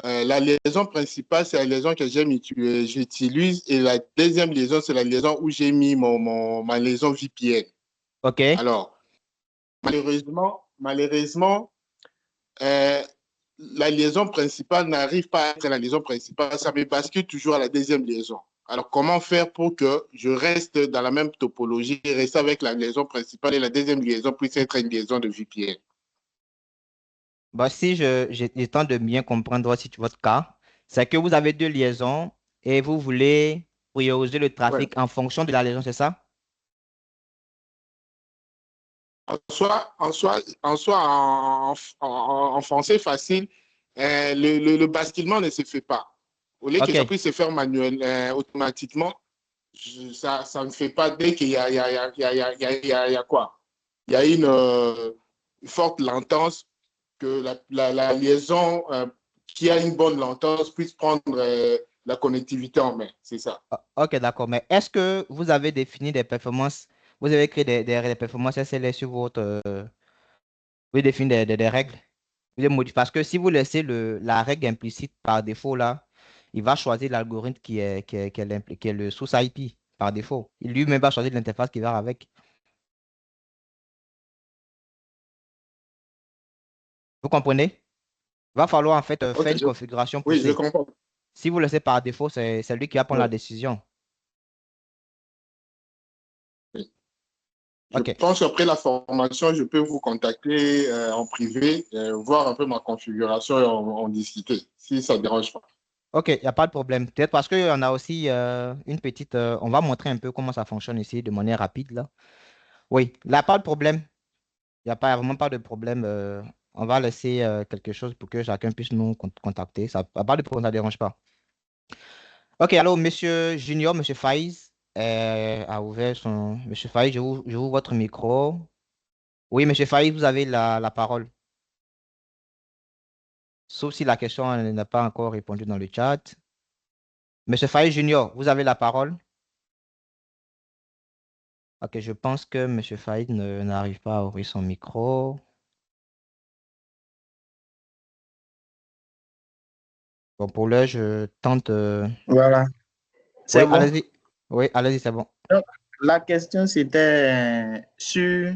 la liaison principale, c'est la liaison que j'utilise et la deuxième liaison, c'est la liaison où j'ai mis ma liaison VPN. OK. Alors, malheureusement, la liaison principale n'arrive pas à être la liaison principale, ça me bascule toujours à la deuxième liaison. Alors, comment faire pour que je reste dans la même topologie et rester avec la liaison principale et la deuxième liaison puisse être une liaison de VPN? Bah, si j'ai le temps de bien comprendre aussi votre cas, c'est que vous avez deux liaisons et vous voulez prioriser le Ouais. trafic en fonction de la liaison, c'est ça? En français facile, le basculement ne se fait pas. Au lieu que ça OK. puisse se faire automatiquement, ça ne fait pas dès qu'il y a, quoi? Il y a une forte latence que la liaison qui a une bonne latence puisse prendre la connectivité en main. C'est ça. OK, d'accord. Mais est-ce que vous avez défini des performances, vous avez créé des performances SLA sur votre... vous avez défini des règles? Parce que si vous laissez la règle implicite par défaut là, il va choisir l'algorithme qui est le source IP par défaut. Il lui-même va choisir l'interface qui va avec. Vous comprenez? Il va falloir en fait Ok, faire une configuration oui, je poussée. comprends. Si vous laissez par défaut, c'est lui qui va prendre la Oui. décision. Je OK. pense qu'après la formation, je peux vous contacter en privé, voir un peu ma configuration et en discuter, si ça ne dérange pas. OK, il n'y a pas de problème. Peut-être parce qu'on a aussi une petite... on va montrer un peu comment ça fonctionne ici de manière rapide là. Oui, il n'y a pas de problème. Il n'y a pas, vraiment pas de problème. On va laisser quelque chose pour que chacun puisse nous contacter. Ça n'a pas de problème, ça ne dérange pas. Ok, alors, Monsieur Junior, Monsieur Faiz a ouvert son... Monsieur Faiz, je vous votre micro. Oui, Monsieur Faiz, vous avez la parole. Sauf si la question n'a pas encore répondu dans le chat. Monsieur Faiz Junior, vous avez la parole. Ok, je pense que Monsieur Faiz n'arrive pas à ouvrir son micro. Bon, pour l'heure, je tente... Voilà, Oui, c'est bon. allez-y. Oui, allez-y, c'est bon. Donc, la question, c'était sur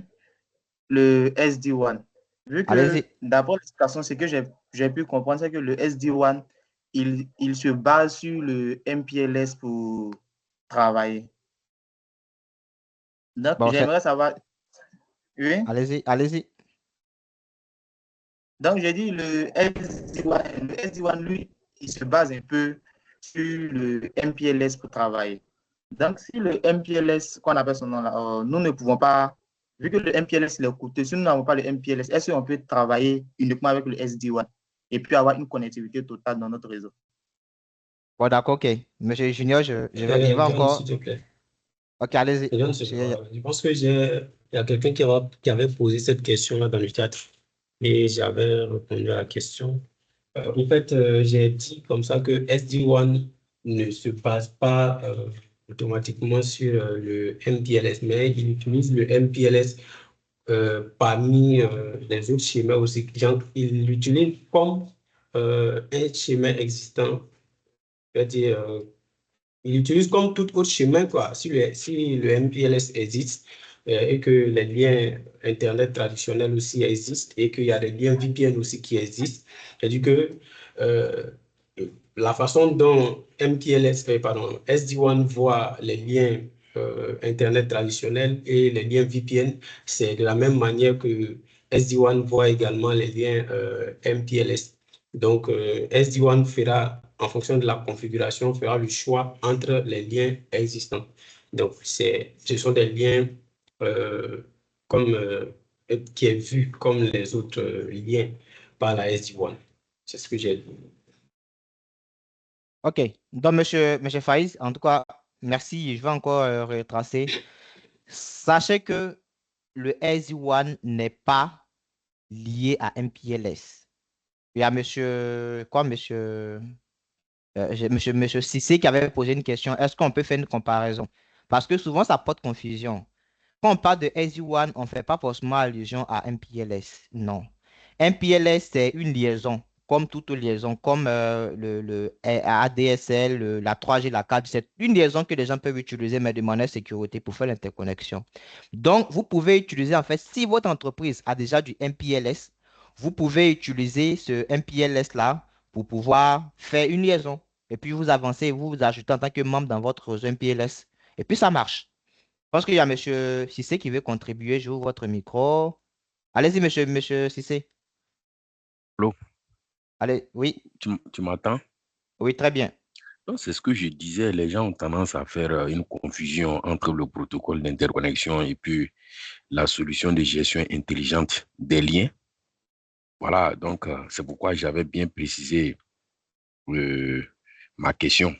le SD1. Vu Allez-y. que, d'abord, l'explication, c'est que j'ai pu comprendre, c'est que le SD1, il se base sur le MPLS pour travailler. Donc, Bon, j'aimerais savoir, oui. allez-y, allez-y. Donc, j'ai dit le SD1, lui, il se base un peu sur le MPLS pour travailler. Donc, si le MPLS, qu'on appelle son nom là, nous ne pouvons pas, vu que le MPLS il est coûteux, si nous n'avons pas le MPLS, est-ce qu'on peut travailler uniquement avec le SD1 et puis avoir une connectivité totale dans notre réseau? Bon, d'accord, ok. Monsieur Junior, je vais John, encore. s'il te plaît. Ok, allez-y. John, je pense que il y a quelqu'un qui avait posé cette question-là dans le chat et j'avais répondu à la question. En fait, j'ai dit comme ça que SD1 ne se base pas automatiquement sur le MPLS, mais il utilise le MPLS parmi les autres schémas aussi. Il l'utilise comme un schéma existant C'est-à-dire, il utilise comme tout autre chemin, quoi. Si le MPLS existe et que les liens Internet traditionnels aussi existent et qu'il y a des liens VPN aussi qui existent, c'est-à-dire que euh, la façon dont pardon, SD-WAN voit les liens Internet traditionnels et les liens VPN, c'est de la même manière que SD-WAN voit également les liens MPLS. Donc, SD-WAN fera, en fonction de la configuration, fera le choix entre les liens existants. Donc, ce sont des liens comme, qui est vu comme les autres liens par la SD-WAN. C'est ce que j'ai dit. OK. Donc, monsieur Faiz, en tout cas, merci. Je vais encore retracer. Sachez que le SD-WAN n'est pas lié à MPLS. Il y a monsieur Cissé qui avait posé une question. Est-ce qu'on peut faire une comparaison? Parce que souvent, ça porte confusion. Quand on parle de SD-WAN, on ne fait pas forcément allusion à MPLS. Non. MPLS, c'est une liaison, comme toute liaison, comme le ADSL, la 3G, la 4G. C'est une liaison que les gens peuvent utiliser, mais de manière sécurité pour faire l'interconnexion. Donc, vous pouvez utiliser, en fait, si votre entreprise a déjà du MPLS, vous pouvez utiliser ce MPLS-là pour pouvoir faire une liaison. Et puis, vous avancez, vous vous ajoutez en tant que membre dans votre réseau MPLS. Et puis, ça marche. Je pense qu'il y a monsieur Cissé qui veut contribuer. J'ouvre votre micro. Allez-y, monsieur Cissé. Allô, Allez, oui, tu m'entends? oui, très bien. Donc, c'est ce que je disais, les gens ont tendance à faire une confusion entre le protocole d'interconnexion et puis la solution de gestion intelligente des liens. Voilà, donc c'est pourquoi j'avais bien précisé euh, ma question.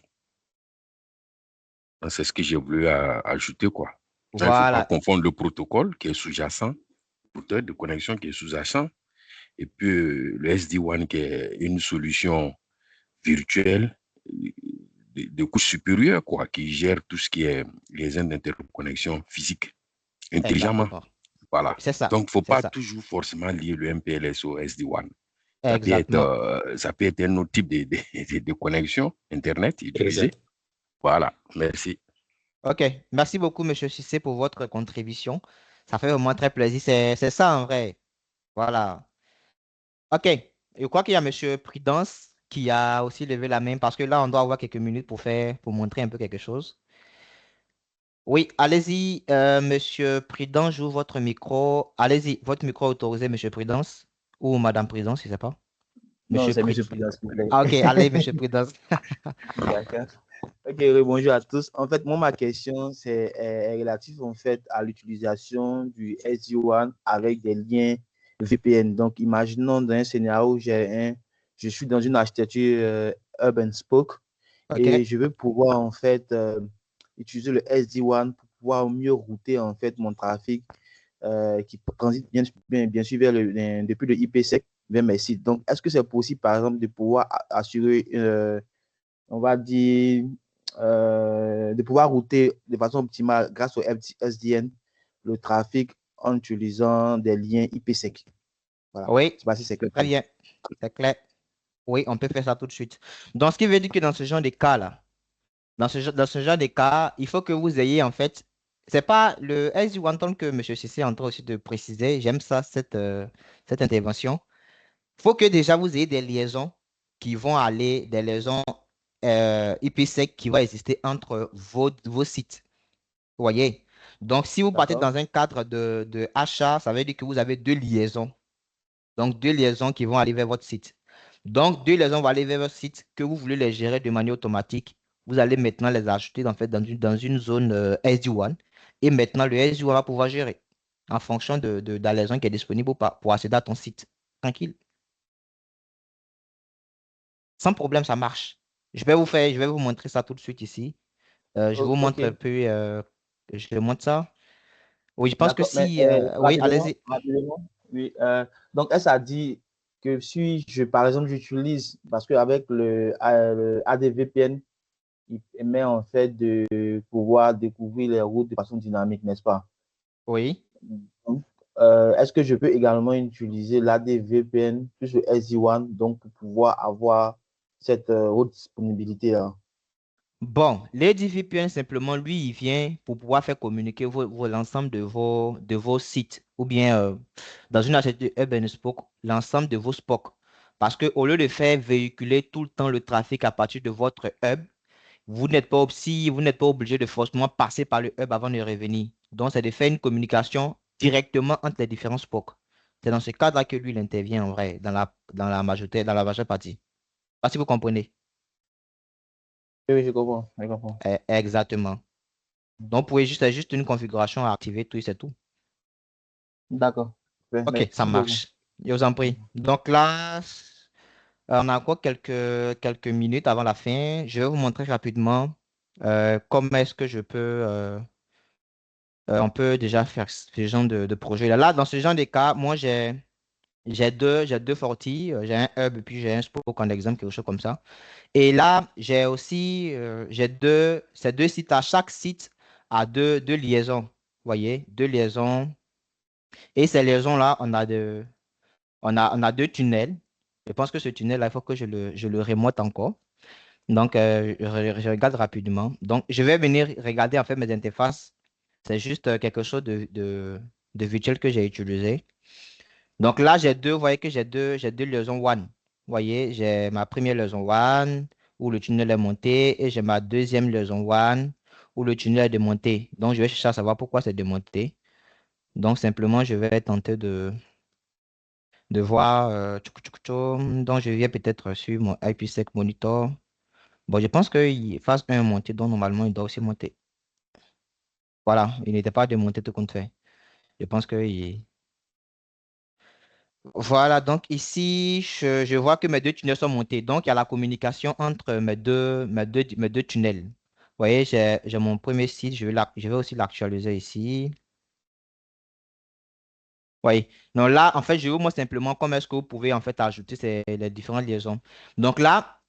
Donc, c'est ce que j'ai voulu ajouter, quoi. Donc, il ne faut pas Voilà, confondre le protocole qui est sous-jacent, le protocole de connexion qui est sous-jacent, et puis le SD-WAN qui est une solution virtuelle de couche supérieure, quoi, qui gère tout ce qui est les zones d'interconnexion physique intelligemment. exactement. Voilà. C'est ça, Donc, il ne faut c'est pas ça. toujours forcément lier le MPLS au SD-WAN. Exactement. Ça peut être un autre type de connexion Internet utilisé. Exact. Voilà. Merci. OK. Merci beaucoup, monsieur Cissé, pour votre contribution. Ça fait vraiment très plaisir. C'est ça, en vrai. Voilà. OK. Je crois qu'il y a monsieur Prudence qui a aussi levé la main parce que là, on doit avoir quelques minutes pour montrer un peu quelque chose. Oui, allez-y, monsieur Prudence, j'ouvre votre micro. Allez-y, votre micro est autorisé, monsieur Prudence. Ou madame Prudence, je ne sais pas. Non, Monsieur c'est Prud... Monsieur Prudence, s'il vous plaît. Ah, ok, allez, monsieur Prudence. D'accord. Ok, oui, bonjour à tous. En fait, moi, ma question est relative en fait à l'utilisation du SD-WAN avec des liens VPN. Donc, imaginons dans un scénario où je suis dans une architecture Hub and Spoke et Ok, je veux pouvoir en fait utiliser le SD-WAN pour pouvoir mieux router en fait mon trafic qui transite bien sûr depuis le IPsec vers mes sites. Donc, est-ce que c'est possible, par exemple, de pouvoir assurer on va dire, de pouvoir router de façon optimale grâce au SDN le trafic en utilisant des liens IPsec. Voilà. oui, Je sais pas si c'est clair. très bien, c'est clair. Oui, on peut faire ça tout de suite. Donc, ce qui veut dire que dans ce genre de cas-là, dans ce genre de cas, il faut que vous ayez en fait, c'est pas le SD-WAN que monsieur Cissé est en train aussi de préciser. J'aime ça, cette intervention. Il faut que déjà vous ayez des liaisons qui vont aller, des liaisons IPsec qui vont exister entre vos sites. Vous voyez? Donc, si vous partez D'accord. dans un cadre de achat, ça veut dire que vous avez deux liaisons. Donc, deux liaisons qui vont aller vers votre site. Donc, deux liaisons vont aller vers votre site que vous voulez les gérer de manière automatique. Vous allez maintenant les ajouter en fait, dans une zone SD-WAN. Et maintenant, le SD-WAN va pouvoir gérer en fonction de la liaison qui est disponible pour accéder à ton site. Tranquille. Sans problème, ça marche. Je vais vous montrer ça tout de suite ici. Je vous Ok, montre un peu, je montre ça. Oui, je pense que d'accord. Mais si, oui, allez-y. rapidement, oui. Donc, est-ce à dit que si je, par exemple, j'utilise, parce qu'avec le ADVPN, il permet en fait de pouvoir découvrir les routes de façon dynamique, n'est-ce pas? Oui. Donc, est-ce que je peux également utiliser l'ADVPN plus le SD-WAN donc pour pouvoir avoir cette haute disponibilité-là? Bon, Lady VPN, simplement, lui, il vient pour pouvoir faire communiquer l'ensemble de vos sites ou bien dans une architecture Hub and Spoke, l'ensemble de vos SPOC. Parce que au lieu de faire véhiculer tout le temps le trafic à partir de votre hub, vous n'êtes pas obligé de forcément passer par le hub avant de revenir. Donc, c'est de faire une communication directement entre les différents SPOC. C'est dans ce cadre-là que lui, il intervient en vrai, dans la majeure partie. Pas si vous comprenez. Oui, oui, je comprends. Je comprends. Exactement. Donc, vous pouvez juste, c'est juste une configuration à activer, tout et c'est tout. D'accord. Ouais, OK, ça merci beaucoup. marche. Je vous en prie. Donc là, on a encore quelques minutes avant la fin. Je vais vous montrer rapidement comment est-ce que je peux, on peut déjà faire ce genre de projet. Là, dans ce genre de cas, moi, j'ai deux sorties. J'ai un hub et puis j'ai un spoke en exemple, quelque chose comme ça. Et là, j'ai aussi, ces deux sites. À chaque site a deux liaisons. Vous voyez, deux liaisons. Et ces liaisons-là, on a deux tunnels. Je pense que ce tunnel-là, il faut que je le remonte encore. Donc, je regarde rapidement. Donc, je vais venir regarder en fait mes interfaces. C'est juste quelque chose de virtuel que j'ai utilisé. Donc là, vous voyez que j'ai deux liaisons WAN. Vous voyez, j'ai ma première liaison WAN où le tunnel est monté et j'ai ma deuxième liaison WAN où le tunnel est démonté. Donc, je vais chercher à savoir pourquoi c'est démonté. Donc, simplement, je vais tenter de voir. Donc, je viens peut-être sur mon IPsec monitor. Bon, je pense qu'il phase 1 est monté, donc normalement, il doit aussi monter. Voilà, il n'était pas démonté tout compte fait. Je pense que voilà, donc ici, je vois que mes deux tunnels sont montés. Donc, il y a la communication entre mes deux tunnels. Vous voyez, j'ai mon premier site, je vais aussi l'actualiser ici. Oui. Donc là, en fait, je vous montre simplement comment est-ce que vous pouvez en fait ajouter les différentes liaisons. Donc là,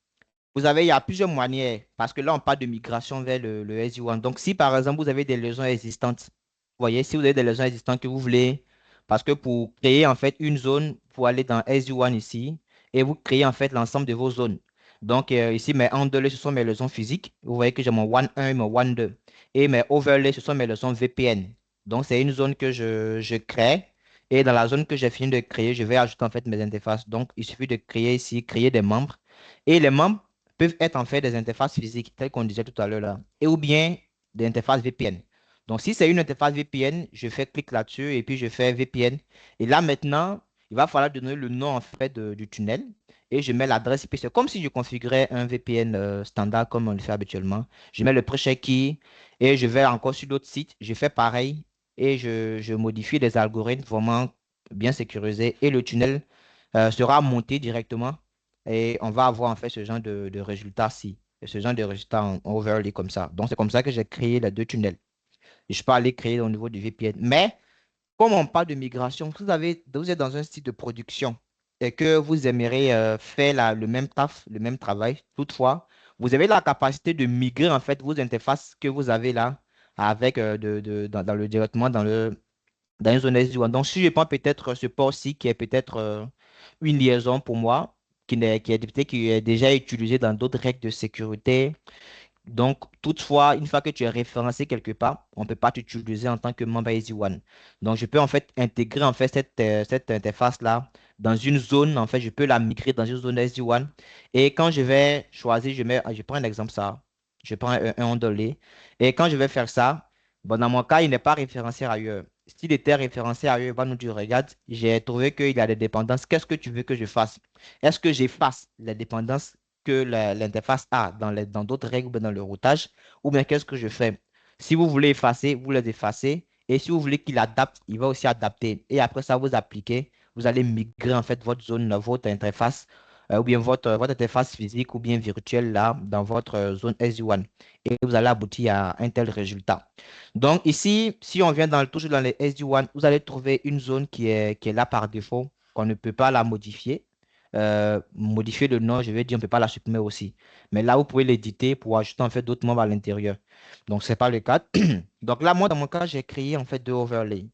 il y a plusieurs manières, parce que là, on parle de migration vers le SD-WAN. Donc, si par exemple, vous avez des liaisons existantes, vous voyez, si vous avez des liaisons existantes que vous voulez, parce que pour créer en fait une zone, pour aller dans SD-WAN ici, et vous créez en fait l'ensemble de vos zones. Donc, ici, mes underlays, ce sont mes liaisons physiques. Vous voyez que j'ai mon WAN 1 et mon WAN 2. Et mes overlays, ce sont mes liaisons VPN. Donc, c'est une zone que je crée. Et dans la zone que j'ai fini de créer, je vais ajouter en fait mes interfaces. Donc, il suffit de créer ici, créer des membres. Et les membres peuvent être en fait des interfaces physiques, telles qu'on disait tout à l'heure là, et ou bien des interfaces VPN. Donc, si c'est une interface VPN, je fais clic là-dessus et puis je fais VPN. Et là, maintenant, il va falloir donner le nom en fait du tunnel et je mets l'adresse IP. C'est comme si je configurais un VPN standard comme on le fait habituellement. Je mets le pre-check key et je vais encore sur d'autres sites. Je fais pareil et je modifie les algorithmes vraiment bien sécurisés et le tunnel sera monté directement et on va avoir en fait ce genre de résultats-ci, ce genre de résultats en overlay comme ça. Donc, c'est comme ça que j'ai créé les deux tunnels. Et je peux aller créer au niveau du VPN. Mais, comme on parle de migration, vous êtes dans un style de production et que vous aimeriez faire le même taf, le même travail. Toutefois, vous avez la capacité de migrer en fait vos interfaces que vous avez là avec directement dans une zone SD-WAN. Donc, si je prends peut-être ce port-ci qui est peut-être une liaison pour moi, qui est déjà utilisée dans d'autres règles de sécurité. Donc, toutefois, une fois que tu es référencé quelque part, on ne peut pas t'utiliser en tant que membre SD-WAN. Donc, je peux en fait intégrer en fait cette interface-là dans une zone. En fait, je peux la migrer dans une zone SD-WAN. Et quand je vais choisir, je prends un exemple ça. Je prends un ondolé. Et quand je vais faire ça, bon, dans mon cas, il n'est pas référencé ailleurs. S'il était référencé ailleurs, il va nous dire, regarde, j'ai trouvé qu'il y a des dépendances. Qu'est-ce que tu veux que je fasse? Est-ce que j'efface les dépendances que l'interface a dans d'autres règles ou bien dans le routage, ou bien qu'est-ce que je fais? Si vous voulez effacer, vous les effacez. Et si vous voulez qu'il adapte, il va aussi adapter. Et après ça, vous appliquez, vous allez migrer en fait votre zone, votre interface, ou bien votre interface physique ou bien virtuelle là, dans votre zone SD-WAN. Et vous allez aboutir à un tel résultat. Donc ici, si on vient toujours dans les SD-WAN, vous allez trouver une zone qui est là par défaut, qu'on ne peut pas la modifier. Modifier le nom, je vais dire, on ne peut pas la supprimer aussi. Mais là, vous pouvez l'éditer pour ajouter en fait d'autres membres à l'intérieur. Donc, ce n'est pas le cas. Donc là, moi, dans mon cas, j'ai créé en fait deux overlays.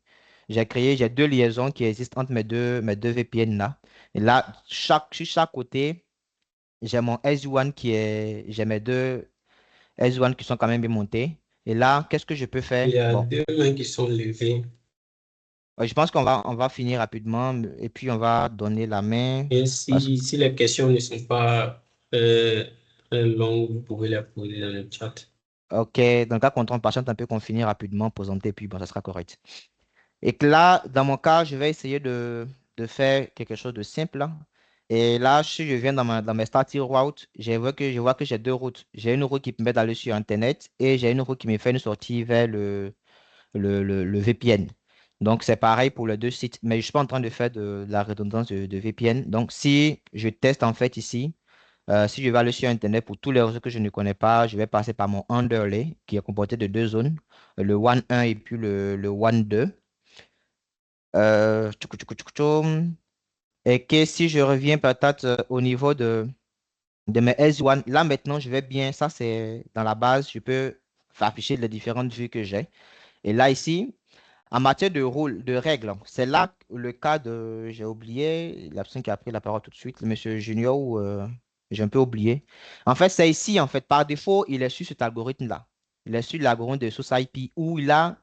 J'ai deux liaisons qui existent entre mes deux VPN là. Et là, sur chaque côté, j'ai mon S1 j'ai mes deux S1 qui sont quand même bien montés. Et là, qu'est-ce que je peux Il faire? y a Bon, deux mains qui sont levées. je pense on va finir rapidement et puis on va donner la main. Et Parce si les questions ne sont pas très longues, vous pouvez les poser dans le chat. ok, dans le cas contre, on patiente un peu qu'on finit rapidement, présenter, puis bon, ça sera correct. Et que là, dans mon cas, je vais essayer de faire quelque chose de simple, là. Et là, si je viens dans mes starting routes, je vois que j'ai deux routes. J'ai une route qui me permet d'aller sur Internet et j'ai une route qui me fait une sortie vers le VPN. Donc, c'est pareil pour les deux sites, mais je ne suis pas en train de faire de la redondance de VPN. Donc, si je teste en fait ici, si je vais aller sur Internet pour tous les réseaux que je ne connais pas, je vais passer par mon underlay qui est composé de deux zones, le WAN 1 et puis le WAN 2. Tchoukou, tchoukou, tchoukou, tchoum. Et que si je reviens peut-être au niveau de mes S1, là maintenant je vais bien, ça c'est dans la base, je peux afficher les différentes vues que j'ai. Et là ici, en matière de rôle, de règles, c'est là le cas de, j'ai oublié, la personne qui a pris la parole tout de suite, le monsieur Junior, ou j'ai un peu oublié. En fait, c'est ici, en fait, par défaut, il est sur cet algorithme-là. Il est sur l'algorithme de SourceIP où il a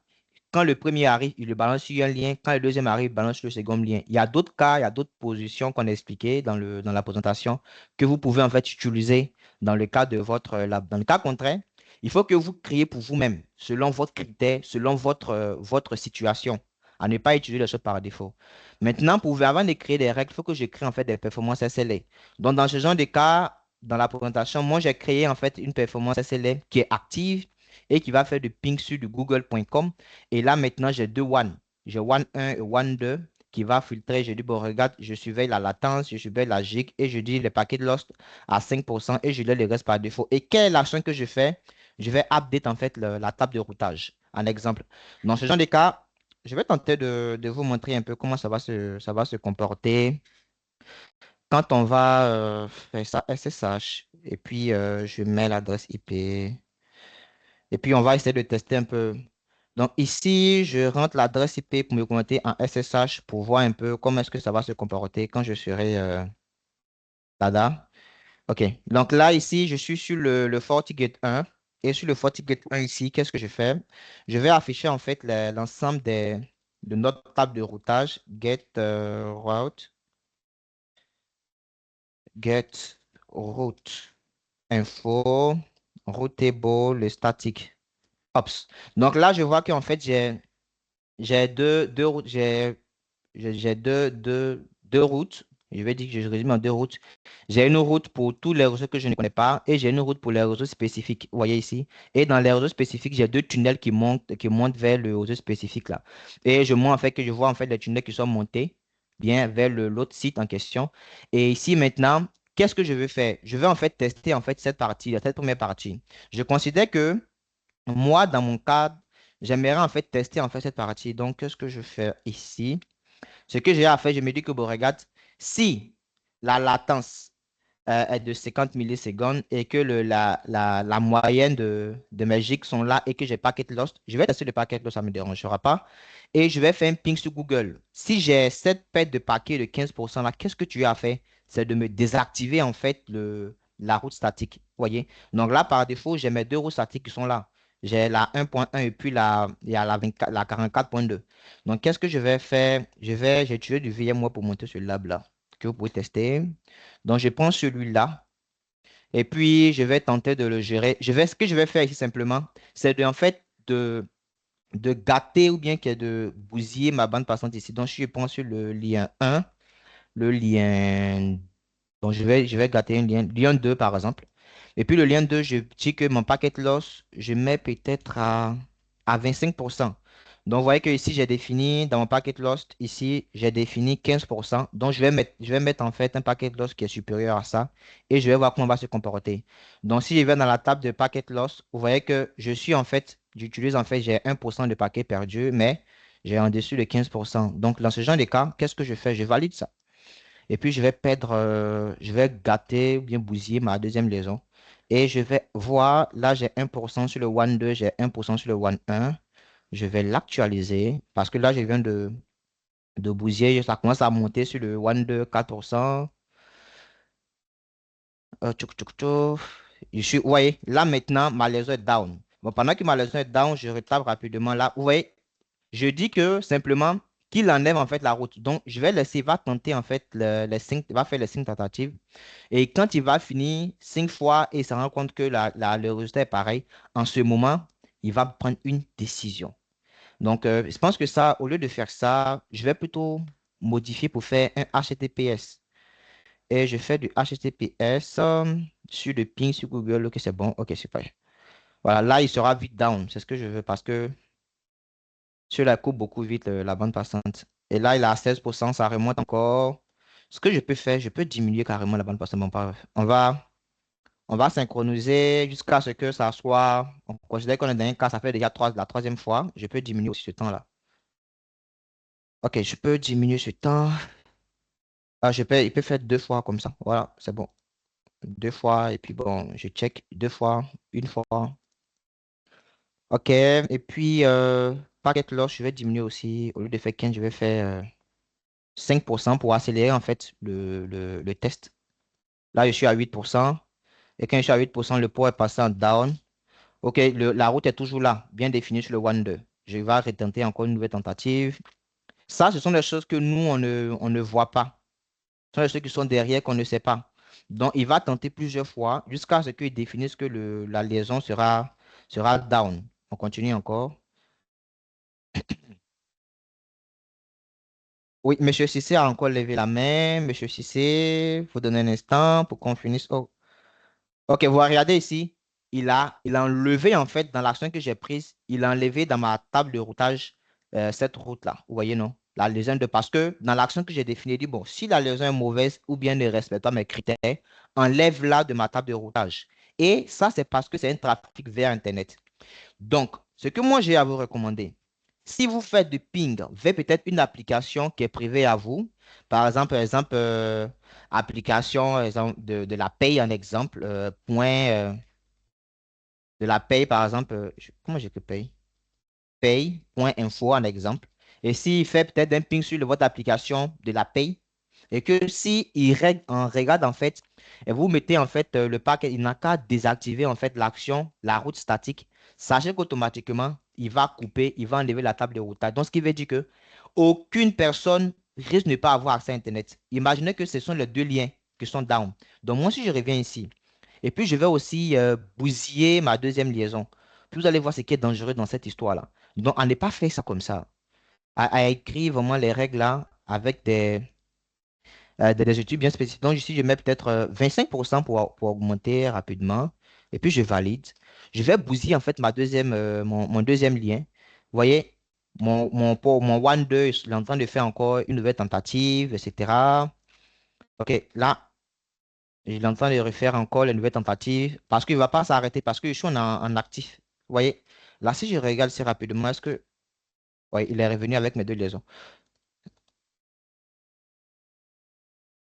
quand le premier arrive, il le balance sur un lien. Quand le deuxième arrive, il balance sur le second lien. Il y a d'autres cas, il y a d'autres positions qu'on a expliquées dans la présentation que vous pouvez en fait utiliser dans le cas de votre lab. Dans le cas contraire, il faut que vous créez pour vous-même, selon votre critère, selon votre situation, à ne pas utiliser les choses par défaut. Maintenant, avant de créer des règles, il faut que je crée en fait des performances SLA. Donc, dans ce genre de cas, dans la présentation, moi, j'ai créé en fait une performance SLA qui est active et qui va faire du ping sur du google.com. Et là, maintenant, j'ai deux WAN. J'ai WAN 1 et WAN 2 qui va filtrer. Je dis, bon, regarde, je surveille la latence, je surveille la gig et je dis les paquets de lost à 5% et je laisse le reste par défaut. Et quelle est l'action que je fais? Je vais update en fait la table de routage. Un exemple. Dans ce genre de cas, je vais tenter de vous montrer un peu comment ça va se comporter quand on va faire ça SSH. Et puis, je mets l'adresse IP. Et puis, on va essayer de tester un peu. Donc, ici, je rentre l'adresse IP pour me connecter en SSH pour voir un peu comment est-ce que ça va se comporter quand je serai là. OK. Donc là, ici, je suis sur le FortiGate 1. Et sur le FortiGate 1 ici, qu'est-ce que je fais? Je vais afficher en fait l'ensemble de notre table de routage. Get route. Get route. Info. Routable, le static. Ops. Donc là, je vois qu'en fait, j'ai deux routes, j'ai deux routes. Je vais dire que je résume en deux routes. J'ai une route pour tous les réseaux que je ne connais pas et j'ai une route pour les réseaux spécifiques. Vous voyez ici. Et dans les réseaux spécifiques, j'ai deux tunnels qui montent vers le réseau spécifique là. Et je montre en fait que je vois en fait les tunnels qui sont montés bien vers l'autre site en question. Et ici maintenant, qu'est-ce que je veux faire? Je vais en fait tester en fait cette partie, cette première partie. Je considère que moi, dans mon cadre, j'aimerais en fait tester en fait cette partie. Donc, qu'est-ce que je fais ici? Ce que j'ai à faire, je me dis que, bon, regarde, si la latence est de 50 millisecondes et que la moyenne de mes gigs sont là et que j'ai packet lost, je vais tester le packet lost, ça ne me dérangera pas. Et je vais faire un ping sur Google. Si j'ai cette perte de paquet de 15% là, qu'est-ce que tu as fait? C'est de me désactiver en fait la route statique. Vous voyez? Donc là, par défaut, j'ai mes deux routes statiques qui sont là. J'ai la 1.1 et puis il y a la 44.2. Donc, qu'est-ce que je vais faire? J'ai utilisé du VMware pour monter ce lab-là que vous pouvez tester. Donc, je prends celui-là et puis je vais tenter de le gérer. Ce que je vais faire ici simplement, c'est en fait de gâter ou bien que de bousiller ma bande passante ici. Donc, je prends sur le lien 1, le lien. Donc, je vais gâter un lien 2 par exemple. Et puis, le lien 2, je dis que mon packet loss, je mets peut-être à 25%. Donc, vous voyez que ici, j'ai défini dans mon packet loss, ici, j'ai défini 15%. Donc, je vais mettre en fait un packet loss qui est supérieur à ça et je vais voir comment on va se comporter. Donc, si je vais dans la table de packet loss, vous voyez que j'utilise en fait, j'ai 1% de paquet perdu, mais j'ai en dessus de 15%. Donc, dans ce genre de cas, qu'est-ce que je fais? Je valide ça. Et puis, je vais gâter ou bien bousiller ma deuxième liaison. Et je vais voir, là, j'ai 1% sur le one 2, j'ai 1% sur le one 1. Je vais l'actualiser parce que là, je viens de bousiller. Ça commence à monter sur le one 2, 4%. Tchouk, tchouk, tchouk. Vous voyez, là maintenant, ma liaison est down. Bon, pendant que ma liaison est down, je retape rapidement là. Vous voyez, je dis que simplement qu'il enlève en fait la route. Donc, je vais laisser, il va tenter en fait les 5, il va faire les 5 tentatives. Et quand il va finir 5 fois et il se rend compte que le résultat est pareil, en ce moment, il va prendre une décision. Donc, je pense que ça, au lieu de faire ça, je vais plutôt modifier pour faire un HTTPS. Et je fais du HTTPS sur le ping sur Google. Ok, c'est bon. Ok, super. Voilà, là, il sera vite down. C'est ce que je veux parce que cela coupe beaucoup vite la bande passante. Et là, il est à 16%, ça remonte encore. Ce que je peux faire, je peux diminuer carrément la bande passante. Bon, on va synchroniser jusqu'à ce que ça soit. On considère qu'on est dans un cas, ça fait déjà la troisième fois. Je peux diminuer aussi ce temps-là. Ok, je peux diminuer ce temps. Ah, il peut faire 2 fois comme ça. Voilà, c'est bon. 2 fois, et puis bon, je check 2 fois, une fois. Ok, et puis packet loss, je vais diminuer aussi. Au lieu de faire 15, je vais faire 5% pour accélérer en fait le test. Là, je suis à 8%. Et quand je suis à 8%, le pot est passé en down. Ok, la route est toujours là, bien définie sur le 1-2. Je vais retenter encore une nouvelle tentative. Ça, ce sont des choses que nous, on ne voit pas. Ce sont des choses qui sont derrière qu'on ne sait pas. Donc, il va tenter plusieurs fois jusqu'à ce qu'il définisse que la liaison sera down. On continue encore. Oui, Monsieur Cissé a encore levé la main. Monsieur Cissé, vous donnez un instant pour qu'on finisse. Oh. Ok, vous regardez ici. Il a enlevé, en fait, dans l'action que j'ai prise, il a enlevé dans ma table de routage cette route-là. Vous voyez, non? La liaison de. Parce que dans l'action que j'ai définie, il dit, bon, si la liaison est mauvaise ou bien ne respecte pas mes critères, enlève-la de ma table de routage. Et ça, c'est parce que c'est un trafic vers Internet. Donc, ce que moi j'ai à vous recommander, si vous faites du ping vers peut-être une application qui est privée à vous, par exemple application exemple, de la paye en exemple, de la paye par exemple, comment j'écris paye? Paye.info en exemple. Et s'il fait peut-être un ping sur votre application de la paye, et que si on regarde en fait, et vous mettez en fait le paquet, il n'a qu'à désactiver en fait l'action, la route statique. Sachez qu'automatiquement, il va couper, il va enlever la table de routage. Donc, ce qui veut dire que aucune personne risque de ne pas avoir accès à Internet. Imaginez que ce sont les deux liens qui sont down. Donc, moi, si je reviens ici, et puis je vais aussi bousiller ma deuxième liaison. Puis vous allez voir ce qui est dangereux dans cette histoire-là. Donc, on n'est pas fait ça comme ça. À écrire vraiment les règles là avec des études bien spécifiques. Donc, ici, je mets peut-être 25% pour augmenter rapidement. Et puis, je valide. Je vais bousiller en fait mon deuxième lien. Vous voyez, mon one 2 il est en train de faire encore une nouvelle tentative, etc. OK, là, il est en train de refaire encore les nouvelles tentatives parce qu'il ne va pas s'arrêter parce que je suis en actif. Vous voyez, là, si je regarde assez rapidement, est-ce que. Oui, il est revenu avec mes deux liaisons.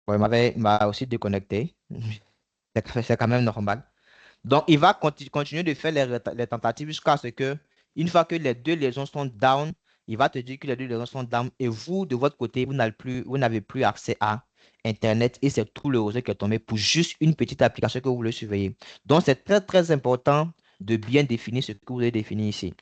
Ouais, il m'a aussi déconnecté. C'est quand même normal. Donc, il va continuer de faire les tentatives jusqu'à ce que, une fois que les deux liaisons sont down, il va te dire que les deux liaisons sont down et vous, de votre côté, vous n'avez plus accès à Internet et c'est tout le réseau qui est tombé pour juste une petite application que vous voulez surveiller. Donc, c'est très, très important de bien définir ce que vous avez défini ici.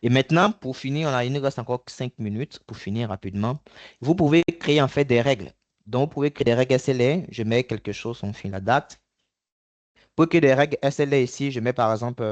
Et maintenant, pour finir, il nous reste encore 5 minutes pour finir rapidement. Vous pouvez créer en fait des règles. Donc, vous pouvez créer des règles SLA. Je mets quelque chose, on finit la date. Pour créer des règles SLA ici, je mets par exemple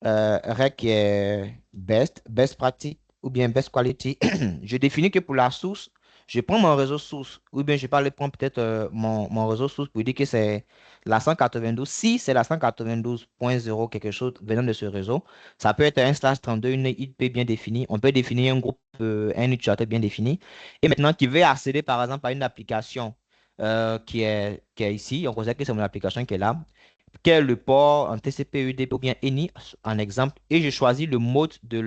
règle qui est best practice ou bien best quality. Je définis que pour la source, je prends mon réseau source ou bien je peux aller prendre peut-être mon réseau source pour dire que c'est la 192. Si c'est la 192.0 quelque chose venant de ce réseau, ça peut être un slash 32, une IP bien définie. On peut définir un groupe, un utilisateur bien défini. Et maintenant, qui veut accéder par exemple à une application qui est ici, on considère que c'est mon application qui est là quel est le port en TCP, UDP ou bien ENI en exemple, et je choisis le mode de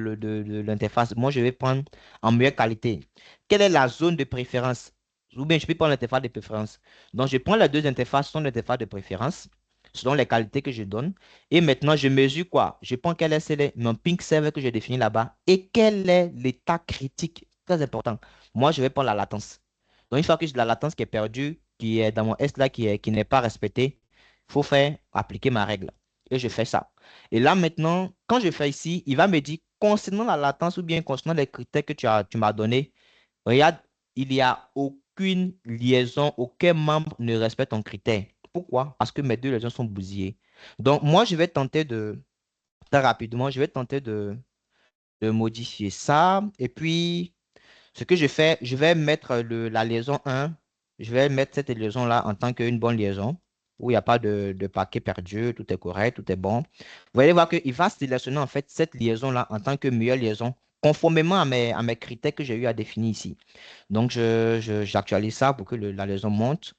l'interface. Moi, je vais prendre en meilleure qualité. Quelle est la zone de préférence? Ou bien je peux prendre l'interface de préférence. Donc, je prends les deux interfaces, sont l'interface de préférence, selon les qualités que je donne. Et maintenant, je mesure quoi? Je prends quel est mon ping server que j'ai défini là-bas et quel est l'état critique. Très important. Moi, je vais prendre la latence. Donc, une fois que j'ai la latence qui est perdue, qui est dans mon S là, qui n'est pas respectée, Il faut faire appliquer ma règle. Et je fais ça. Et là, maintenant, quand je fais ici, il va me dire, concernant la latence ou bien concernant les critères que tu m'as donnés, regarde, il n'y a aucune liaison, aucun membre ne respecte ton critère. Pourquoi? Parce que mes deux liaisons sont bousillées. Donc, moi, je vais tenter très rapidement, je vais tenter de modifier ça. Et puis, ce que je fais, je vais mettre la liaison 1, je vais mettre cette liaison-là en tant qu'une bonne liaison, où il n'y a pas de paquet perdu, tout est correct, tout est bon. Vous allez voir qu'il va sélectionner en fait cette liaison-là en tant que meilleure liaison, conformément à mes critères que j'ai eu à définir ici. Donc, j'actualise ça pour que la liaison monte.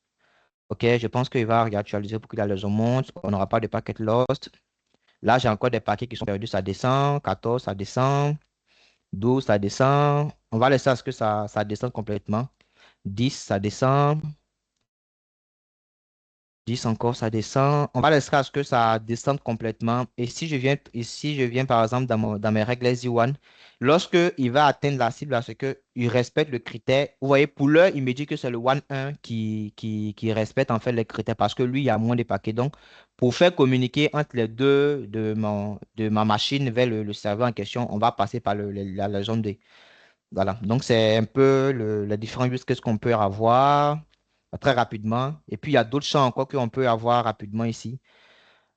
OK, je pense qu'il va réactualiser pour que la liaison monte. On n'aura pas de paquet lost. Là, j'ai encore des paquets qui sont perdus, ça descend. 14, ça descend. 12, ça descend. On va laisser à ce que ça descende complètement. 10, ça descend. 10 encore, ça descend. On va laisser à ce que ça descende complètement. Et si je viens ici, je viens par exemple dans mes règles SE1, lorsque il va atteindre la cible, à ce qu'il respecte le critère, vous voyez, pour l'heure, il me dit que c'est le 1 qui respecte en fait les critères parce que lui, il y a moins de paquets. Donc, pour faire communiquer entre les deux de ma machine vers le serveur en question, on va passer par la zone D. Voilà, donc c'est un peu les différents use cases qu'on peut avoir très rapidement. Et puis, il y a d'autres champs encore qu'on peut avoir rapidement ici.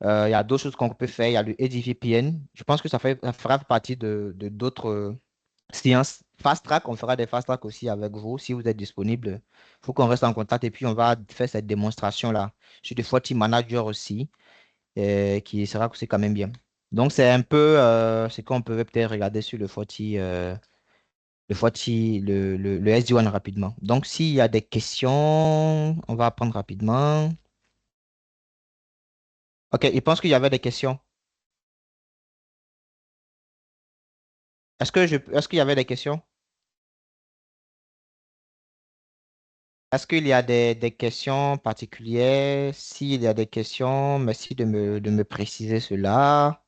Il y a d'autres choses qu'on peut faire. Il y a le EdgeVPN. Je pense que ça fera partie de d'autres séances. Fast Track, on fera des Fast Track aussi avec vous si vous êtes disponible. Il faut qu'on reste en contact et puis on va faire cette démonstration-là sur des FortiManager Manager aussi, qui sera aussi quand même bien. Donc, c'est un peu ce qu'on peut peut-être regarder sur le Forti. Le SD1 rapidement. Donc, s'il y a des questions, on va apprendre rapidement. OK, il pense qu'il y avait des questions. Est-ce qu'il y avait des questions? Est-ce qu'il y a des questions particulières? S'il y a des questions, merci de me préciser cela.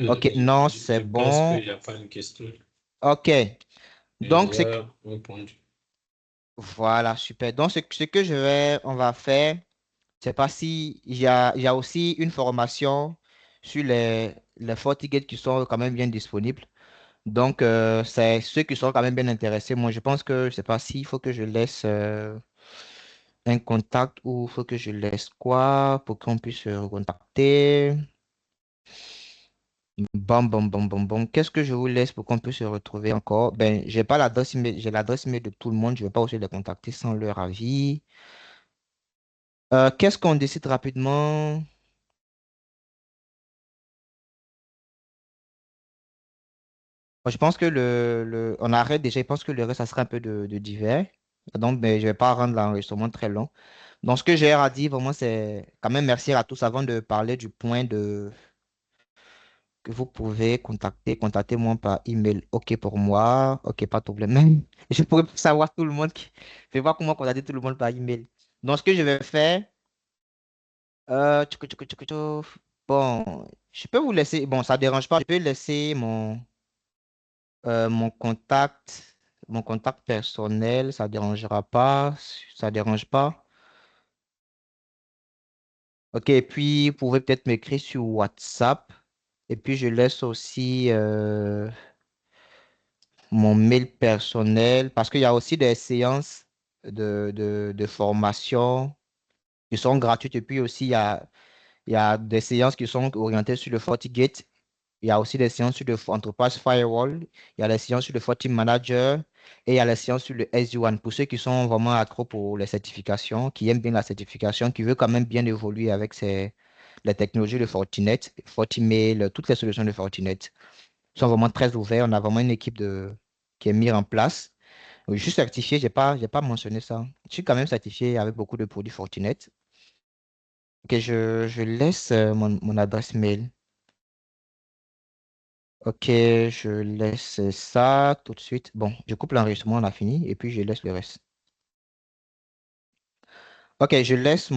OK, non, c'est Je pense bon. qu'il n'y a pas de question. OK. J'ai Donc, déjà répondu. voilà, super. Donc, ce que on va faire, c'est pas si il y a aussi une formation sur les FortiGate qui sont quand même bien disponibles. Donc, c'est ceux qui sont quand même bien intéressés. Moi, je pense que je sais pas s'il faut que je laisse un contact ou il faut que je laisse quoi pour qu'on puisse se recontacter. Bon, bon, bon, bon, bon. Qu'est-ce que je vous laisse pour qu'on puisse se retrouver encore? Ben, j'ai pas l'adresse email, j'ai l'adresse email de tout le monde. Je vais pas aussi les contacter sans leur avis. Qu'est-ce qu'on décide rapidement? Moi, je pense que on arrête déjà. Je pense que le reste, ça sera un peu de divers. Donc, mais je ne vais pas rendre l'enregistrement très long. Donc, ce que j'ai à dire, vraiment, c'est quand même merci à tous avant de parler du point que vous pouvez contactez-moi par email. OK pour moi. OK, pas de problème. Je pourrais pas savoir tout le monde je vais voir comment contacter tout le monde par email. Donc, ce que je vais faire, bon, je peux vous laisser, bon, ça dérange pas, je peux laisser mon mon contact personnel, ça dérangera pas, ça dérange pas. Ok, et puis vous pouvez peut-être m'écrire sur WhatsApp. Et puis je laisse aussi mon mail personnel parce qu'il y a aussi des séances de formation qui sont gratuites. Et puis aussi, il y a des séances qui sont orientées sur le FortiGate. Il y a aussi des séances sur le Enterprise Firewall. Il y a les séances sur le FortiManager Manager. Et il y a les séances sur le SD1. Pour ceux qui sont vraiment accros pour les certifications, qui aiment bien la certification, qui veulent quand même bien évoluer avec les technologies de Fortinet, Fortimail, toutes les solutions de Fortinet sont vraiment très ouverts. On a vraiment une équipe qui est mise en place. Oui, je suis certifié, j'ai pas mentionné ça. Je suis quand même certifié avec beaucoup de produits Fortinet. Ok, je laisse mon adresse mail. Ok, je laisse ça tout de suite. Bon, je coupe l'enregistrement, on a fini, et puis je laisse le reste. Ok, je laisse